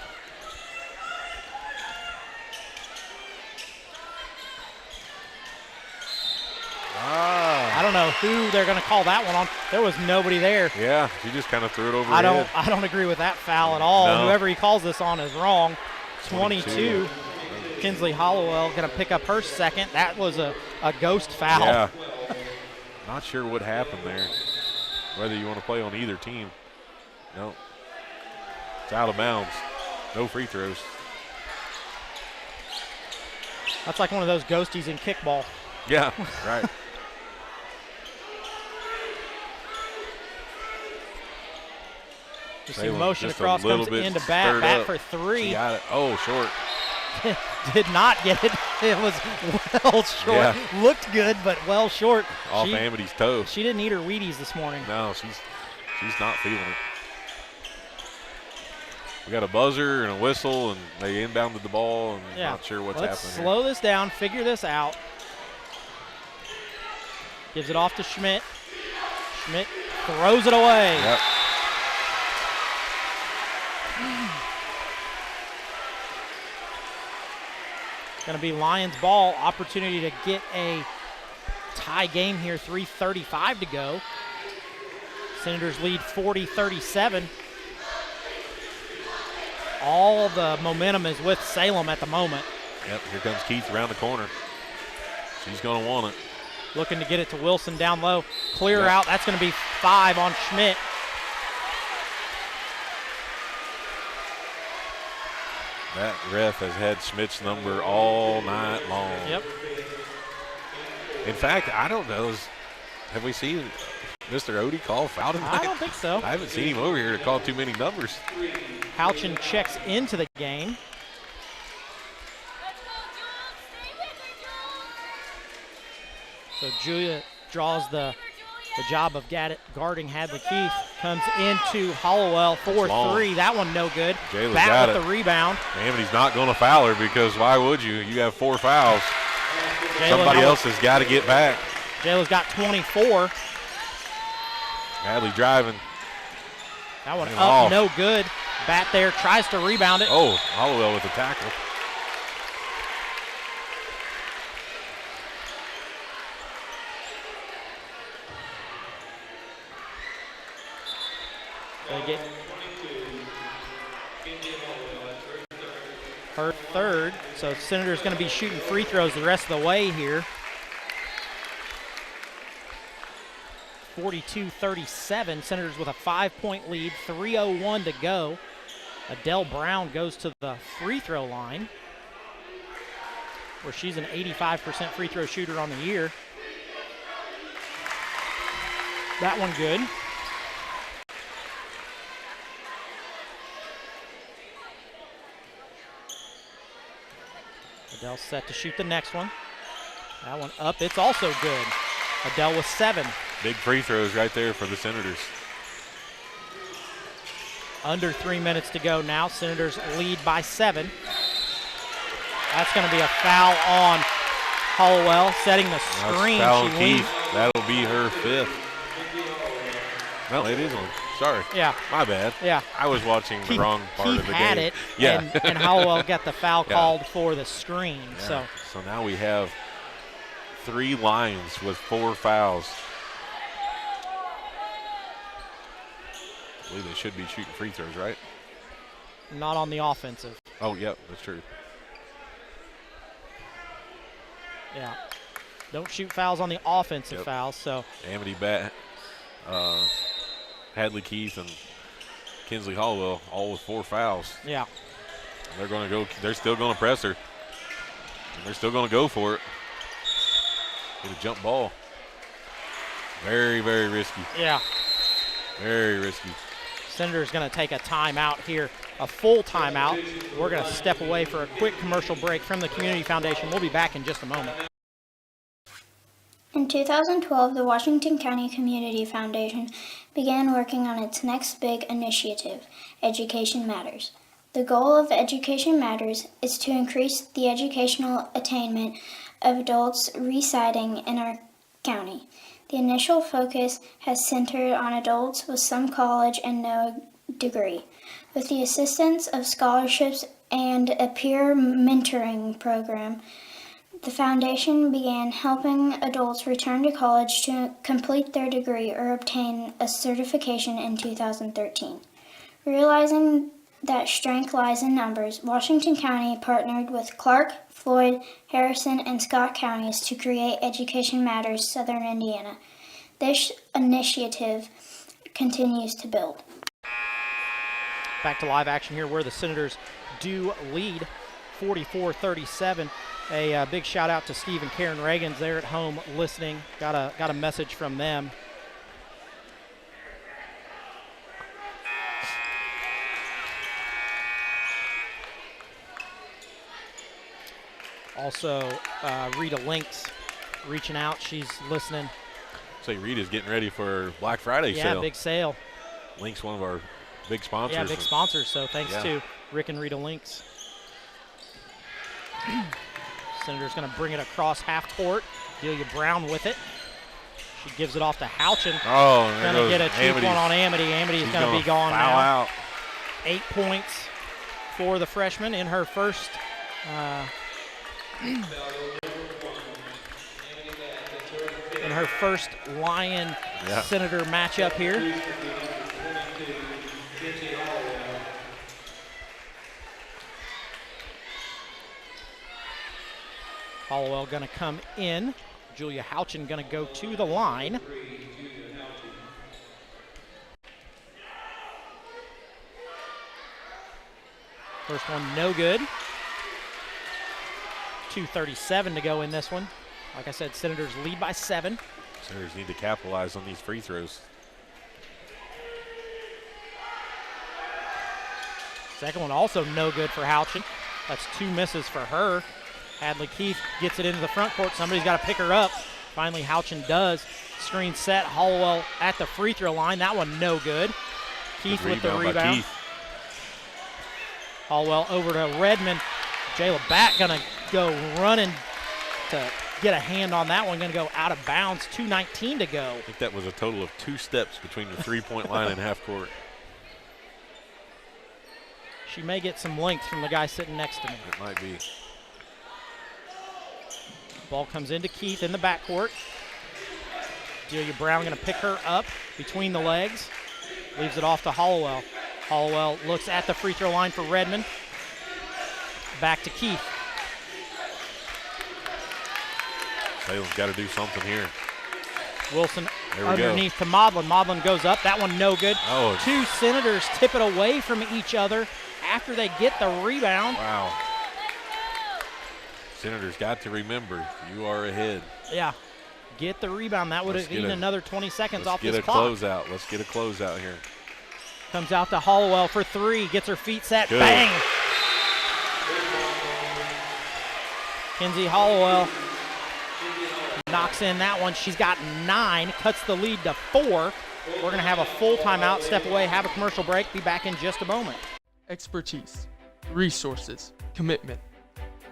I don't know who they're going to call that one on. There was nobody there. Yeah, she just kind of threw it over her head. I don't agree with that foul at all. No. Whoever he calls this on is wrong. 22. Kinsley Hollowell going to pick up her second. That was a ghost foul. Yeah. Not sure what happened there. Whether you want to play on either team. No. It's out of bounds. No free throws. That's like one of those ghosties in kickball. Yeah, right. You see motion across, comes into bat for 3. She got it. Oh, short. Did not get it. It was well short. Yeah. Looked good, but well short. Off Amity's toe. She didn't eat her Wheaties this morning. No, she's not feeling it. We got a buzzer and a whistle, and they inbounded the ball, and not sure what's Let's happening slow this down, figure this out. Gives it off to Schmidt. Schmidt throws it away. Yep. Going to be Lions ball. Opportunity to get a tie game here. 3:35 to go. Senators lead 40-37. All the momentum is with Salem at the moment. Yep, here comes Keith around the corner. She's going to want it. Looking to get it to Wilson down low. Clear out. That's going to be 5 on Schmidt. That ref has had Schmidt's number all night long. Yep. In fact, I don't know. Have we seen Mr. Odie call foul tonight? I don't think so. I haven't seen him over here to call too many numbers. Houchin checks into the game. So Julia draws the job of guarding Hadley Keith. Comes into Hollowell, 4-3. That one no good. Jayla's Bat got with it. the rebound. Amity's not going to foul her because why would you? You have 4 fouls. Jayla, Somebody else has got to get back. Jayla's got 24. Hadley driving. That one And up, off. no good. Bat there, tries to rebound it. Oh, Hollowell with the tackle. They get her third, so Senator's going to be shooting free throws the rest of the way here. 42-37, Senators with a 5-point lead, 3:01 to go. Adele Brown goes to the free throw line, where she's an 85% free throw shooter on the year. That one good. Adele set to shoot the next one. That one up, it's also good. Adele with 7. Big free throws right there for the Senators. Under 3 minutes to go now. Senators lead by 7. That's going to be a foul on Hollowell, setting the screen. Foul she Keith. leads. That'll be her 5th. No, it is on. Sorry. Yeah. My bad. Yeah. I was watching the wrong part Keith of the had game. it, Yeah. and Hollowell got the foul Yeah. called for the screen. Yeah. So now we have 3 lines with 4 fouls. I believe they should be shooting free throws, right? Not on the offensive. Oh, yep, that's true. Yeah. Don't shoot fouls on the offensive fouls, so. Amity Bat, Hadley Keith, and Kinsley Hollowell all with 4 fouls. Yeah. And they're going to go, they're still going to press her. And they're still going to go for it. Get a jump ball. Very, very risky. Yeah. Very risky. Senator's going to take a timeout here, a full timeout. We're going to step away for a quick commercial break from the Community Foundation. We'll be back in just a moment. In 2012, the Washington County Community Foundation began working on its next big initiative, Education Matters. The goal of Education Matters is to increase the educational attainment of adults residing in our county. The initial focus has centered on adults with some college and no degree. With the assistance of scholarships and a peer mentoring program, the foundation began helping adults return to college to complete their degree or obtain a certification in 2013. Realizing that strength lies in numbers, Washington County partnered with Clark, Floyd, Harrison, and Scott counties to create Education Matters Southern Indiana. This initiative continues to build. Back to live action here where the Senators do lead 44-37. A big shout out to Steve and Karen Reagans there at home listening. Got a message from them. Also, Rita Links reaching out. She's listening. Say Rita's getting ready for Black Friday sale. Yeah, big sale. Link's one of our big sponsors. Yeah, big sponsors. So thanks to Rick and Rita Links. Senator's going to bring it across half court. Delia Brown with it. She gives it off to Houchin. Oh, going to get a cheap one on Amity. Amity's going to be gone now. Out. 8 points for the freshman in her first Lion Senator matchup here. Hollowell going to come in. Julia Houchin going to go to the line. First one no good. 2:37 to go in this one. Like I said, Senators lead by 7. Senators need to capitalize on these free throws. Second one also no good for Houchin. That's 2 misses for her. Hadley Keith gets it into the front court. Somebody's got to pick her up. Finally, Houchin does. Screen set. Hollowell at the free throw line. That one no good. Keith with the rebound. Hollowell over to Redmond. Jayla Batt going to go running to get a hand on that one. Going to go out of bounds. 2:19 to go. I think that was a total of 2 steps between the 3-point line and half court. She may get some length from the guy sitting next to me. It might be. Ball comes into Keith in the backcourt. Delia Brown going to pick her up between the legs. Leaves it off to Hollowell. Hollowell looks at the free throw line for Redmond. Back to Keith. Salem's got to do something here. Wilson There we underneath to Maudlin. Maudlin goes up. That one no good. Oh. Two Senators tip it away from each other after they get the rebound. Wow. Senators got to remember, you are ahead. Yeah. Get the rebound. That would have eaten another 20 seconds off this Let's clock. Let's get a closeout here. Comes out to Hollowell for three. Gets her feet set. Good. Bang! Kinsey Hollowell knocks in that one. She's got 9. Cuts the lead to 4. We're going to have a full timeout. Step away. Have a commercial break. Be back in just a moment. Expertise, resources, commitment.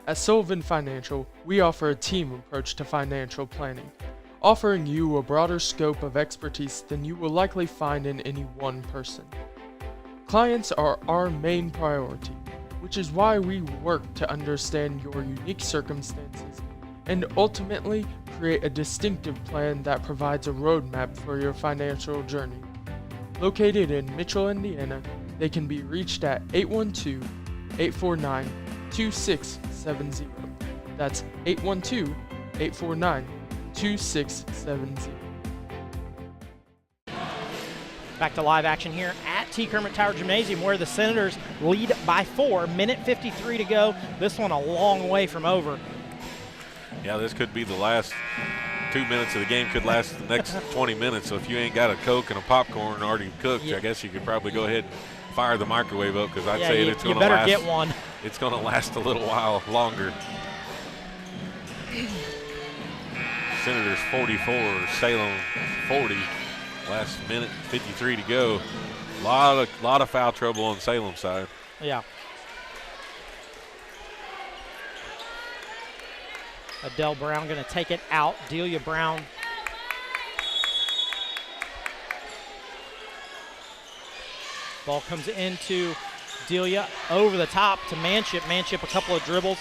At Sullivan Financial, we offer a team approach to financial planning, offering you a broader scope of expertise than you will likely find in any one person. Clients are our main priority, which is why we work to understand your unique circumstances and ultimately create a distinctive plan that provides a roadmap for your financial journey. Located in Mitchell, Indiana, they can be reached at 812-849-2670. That's 812-849-2670. Back to live action here at T. Kermit Tower Gymnasium, where the Senators lead by 4. Minute 53 to go. This one a long way from over. Yeah, this could be the last 2 minutes of the game, could last the next 20 minutes. So if you ain't got a Coke and a popcorn already cooked, I guess you could probably go ahead and fire the microwave up, because I'd say it's going to last. You better get one. It's going to last a little while longer. Senators 44, Salem 40. Last minute 53 to go. Lot of foul trouble on Salem's side. Yeah. Adele Brown going to take it out. Delia Brown. Ball comes into Delia over the top to Manship. Manship a couple of dribbles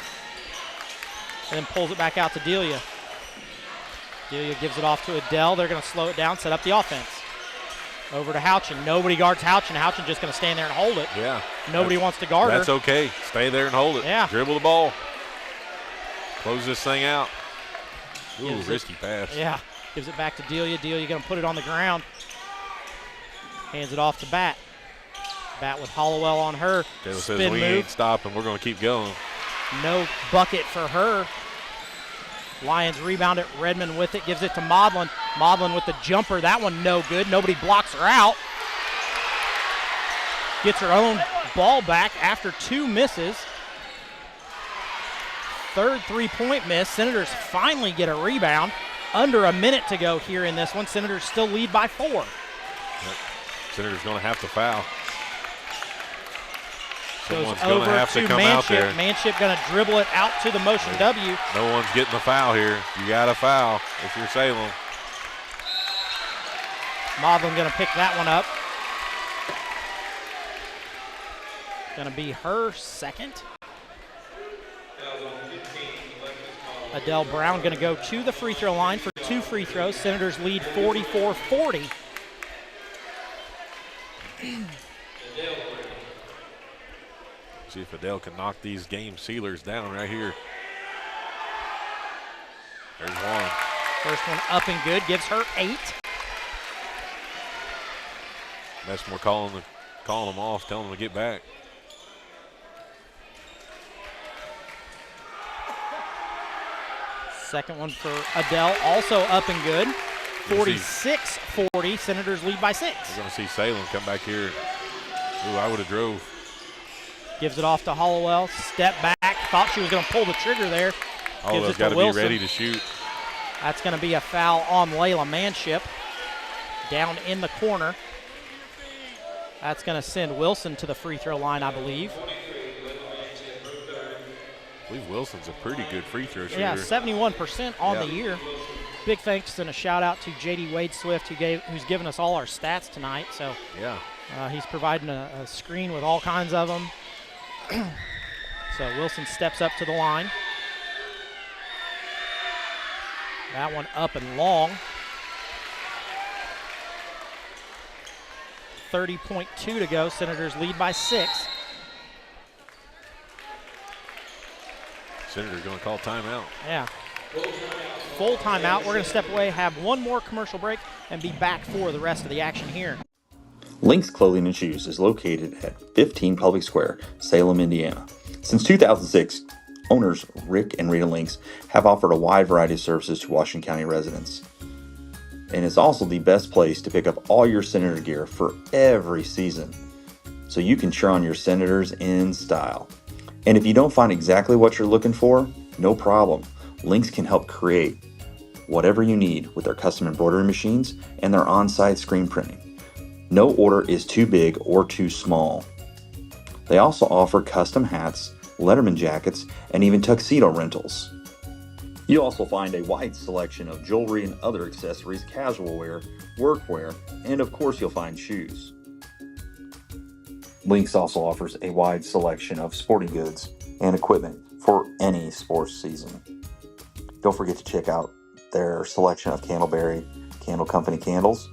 and then pulls it back out to Delia. Delia gives it off to Adele. They're going to slow it down, set up the offense. Over to Houchin. Nobody guards Houchin. Houchin just going to stand there and hold it. Yeah. Nobody wants to guard her. That's okay. Stay there and hold it. Yeah. Dribble the ball. Close this thing out. Ooh, risky pass. Yeah. Gives it back to Delia. Delia going to put it on the ground. Hands it off to Bat. Bat with Hollowell on her. Taylor Spin says we move. ain't stopping. We're going to keep going. No bucket for her. Lions rebound it. Redmond with it. Gives it to Maudlin. Maudlin with the jumper. That one no good. Nobody blocks her out. Gets her own ball back after 2 misses. Third three-point miss. Senators finally get a rebound. Under a minute to go here in this one. Senators still lead by 4. Yep. Senators going to have to foul. Someone's going to have to come out there. Manship going to dribble it out to the motion W. No one's getting the foul here. You got a foul if you're Salem. Maudlin going to pick that one up. Going to be her second. Adele Brown going to go to the free throw line for 2 free throws. Senators lead 44-40. See if Adele can knock these game sealers down right here. There's one. First one up and good, gives her 8. Messmore calling them off, telling them to get back. Second one for Adele, also up and good. 46-40, Senators lead by 6. We're going to see Salem come back here. Ooh, I would have drove. Gives it off to Hollowell. Step back. Thought she was going to pull the trigger there. Hollowell's got to be ready to shoot. That's going to be a foul on Layla Manship. Down in the corner. That's going to send Wilson to the free throw line, I believe. I believe Wilson's a pretty good free throw shooter. Yeah, 71% on the year. Big thanks and a shout out to JD Wade Swift, who's given us all our stats tonight. So yeah, he's providing a screen with all kinds of them. So Wilson steps up to the line. That one up and long. 30.2 to go. Senators lead by 6. Senator's going to call timeout. Yeah. Full timeout. We're going to step away, have one more commercial break, and be back for the rest of the action here. Lynx Clothing and Shoes is located at 15 Public Square, Salem, Indiana. Since 2006, owners Rick and Rita Lynx have offered a wide variety of services to Washington County residents. And it's also the best place to pick up all your Senator gear for every season, so you can cheer on your Senators in style. And if you don't find exactly what you're looking for, no problem. Lynx can help create whatever you need with their custom embroidery machines and their on-site screen printing. No order is too big or too small. They also offer custom hats, Letterman jackets, and even tuxedo rentals. You'll also find a wide selection of jewelry and other accessories, casual wear, workwear, and of course you'll find shoes. Lynx also offers a wide selection of sporting goods and equipment for any sports season. Don't forget to check out their selection of Candleberry Candle Company candles.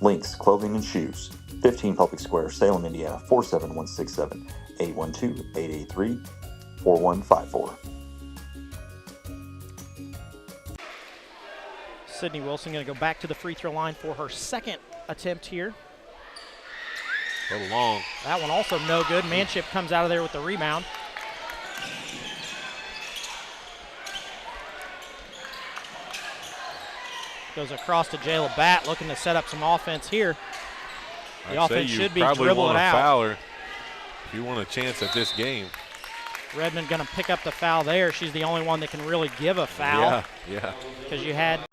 Lynx Clothing and Shoes, 15 Public Square, Salem, Indiana, 47167, 812-883-4154. Sydney Wilson going to go back to the free throw line for her second attempt here. A little long. That one also no good. Manship comes out of there with the rebound. Goes across to Jayla Batt, looking to set up some offense here. The offense should be dribble it out. Fouler if you want a chance at this game. Redmond going to pick up the foul there. She's the only one that can really give a foul. Yeah. Because you have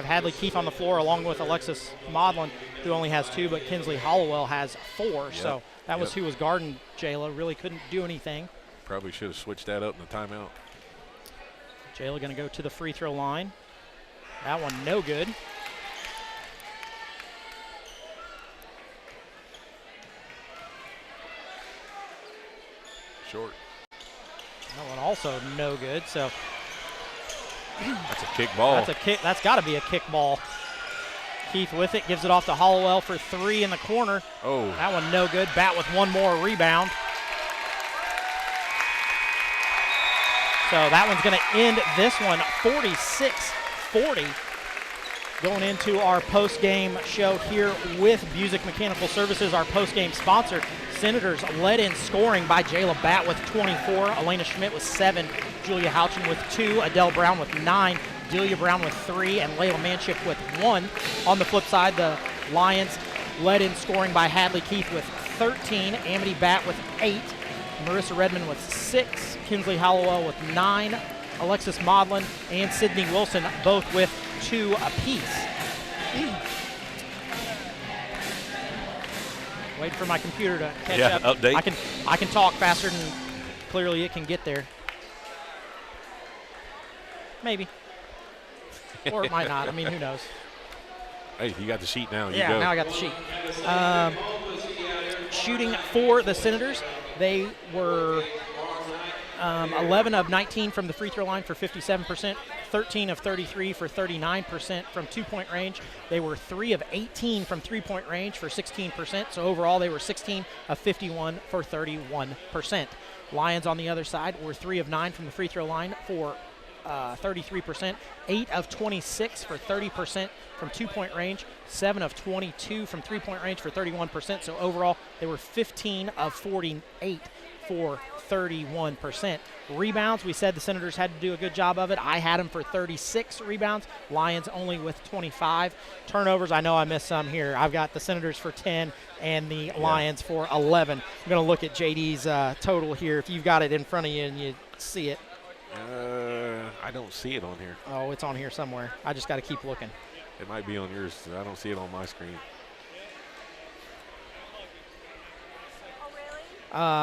Hadley Keefe on the floor along with Alexis Maudlin, who only has 2, but Kinsley Hollowell has 4. Yep. So that was who was guarding Jayla. Really couldn't do anything. Probably should have switched that up in the timeout. Jayla going to go to the free throw line. That one no good. Short. That one also no good. So that's a kick ball. That's a kick. That's got to be a kick ball. Keith with it, gives it off to Hollowell for 3 in the corner. Oh. That one no good. Bat with one more rebound. So that one's going to end this one 46-40. Going into our post-game show here with Busick Mechanical Services, our post-game sponsor. Senators led in scoring by Jayla Batt with 24, Elena Schmidt with 7, Julia Houchin with 2, Adele Brown with 9, Delia Brown with 3, and Layla Manship with 1. On the flip side, the Lions led in scoring by Hadley Keith with 13, Amity Batt with 8, Marissa Redmond with 6, Kinsley Hollowell with 9, Alexis Maudlin and Sydney Wilson both with 2 apiece. Wait for my computer to catch up. Update. I can talk faster than clearly it can get there. Maybe. Or it might not. I mean, who knows? Hey, you got the sheet now. Yeah, now I got the sheet. Shooting for the Senators, they were 11 of 19 from the free throw line for 57%, 13 of 33 for 39% from two-point range. They were 3 of 18 from three-point range for 16%, so overall they were 16 of 51 for 31%. Lions on the other side were 3 of 9 from the free throw line for 33%, 8 of 26 for 30% from two-point range, 7 of 22 from three-point range for 31%, so overall they were 15 of 48 for 31%. Rebounds, we said the Senators had to do a good job of it. I had them for 36 rebounds. Lions only with 25. Turnovers, I know I missed some here. I've got the Senators for 10 and the Lions for 11. I'm going to look at JD's total here. If you've got it in front of you and you see it. I don't see it on here. Oh, it's on here somewhere. I just got to keep looking. It might be on yours. I don't see it on my screen.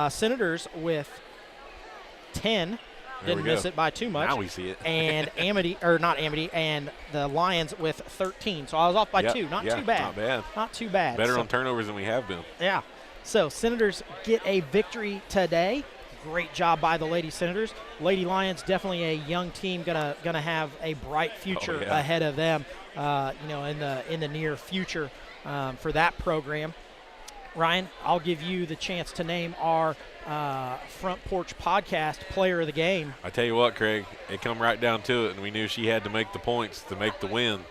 Senators with 10. Didn't miss it by too much. Now we see it. And and the Lions with 13. So I was off by 2. Not too bad. Not bad. Not too bad. Better on turnovers than we have been. Yeah. So Senators get a victory today. Great job by the Lady Senators. Lady Lions, definitely a young team, gonna have a bright future ahead of them, in the near future for that program. Ryan, I'll give you the chance to name our Front Porch Podcast Player of the Game. I tell you what, Craig, it come right down to it, and we knew she had to make the points to make the win.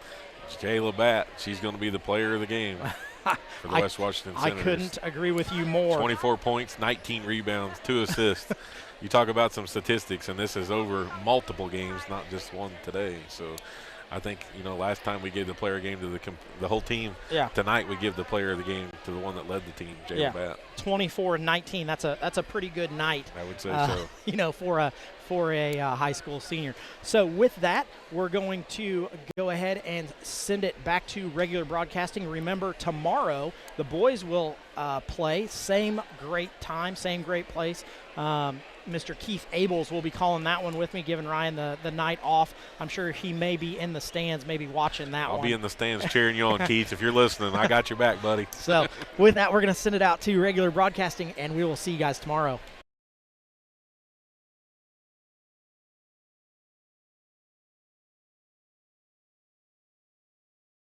Jayla Batt, she's going to be the Player of the Game for the West Washington Senators. I couldn't agree with you more. 24 points, 19 rebounds, 2 assists. You talk about some statistics, and this is over multiple games, not just one today. So I think, last time we gave the player game to the whole team. Yeah. Tonight we give the player of the game to the one that led the team, Jayla Batt. 24-19. That's a pretty good night. I would say so. For a high school senior. So with that, we're going to go ahead and send it back to regular broadcasting. Remember, tomorrow the boys will play. Same great time, same great place. Mr. Keith Abels will be calling that one with me, giving Ryan the night off. I'm sure he may be in the stands, maybe watching that one. I'll be in the stands cheering you on, Keith. If you're listening, I got your back, buddy. So with that, we're going to send it out to regular broadcasting, and we will see you guys tomorrow.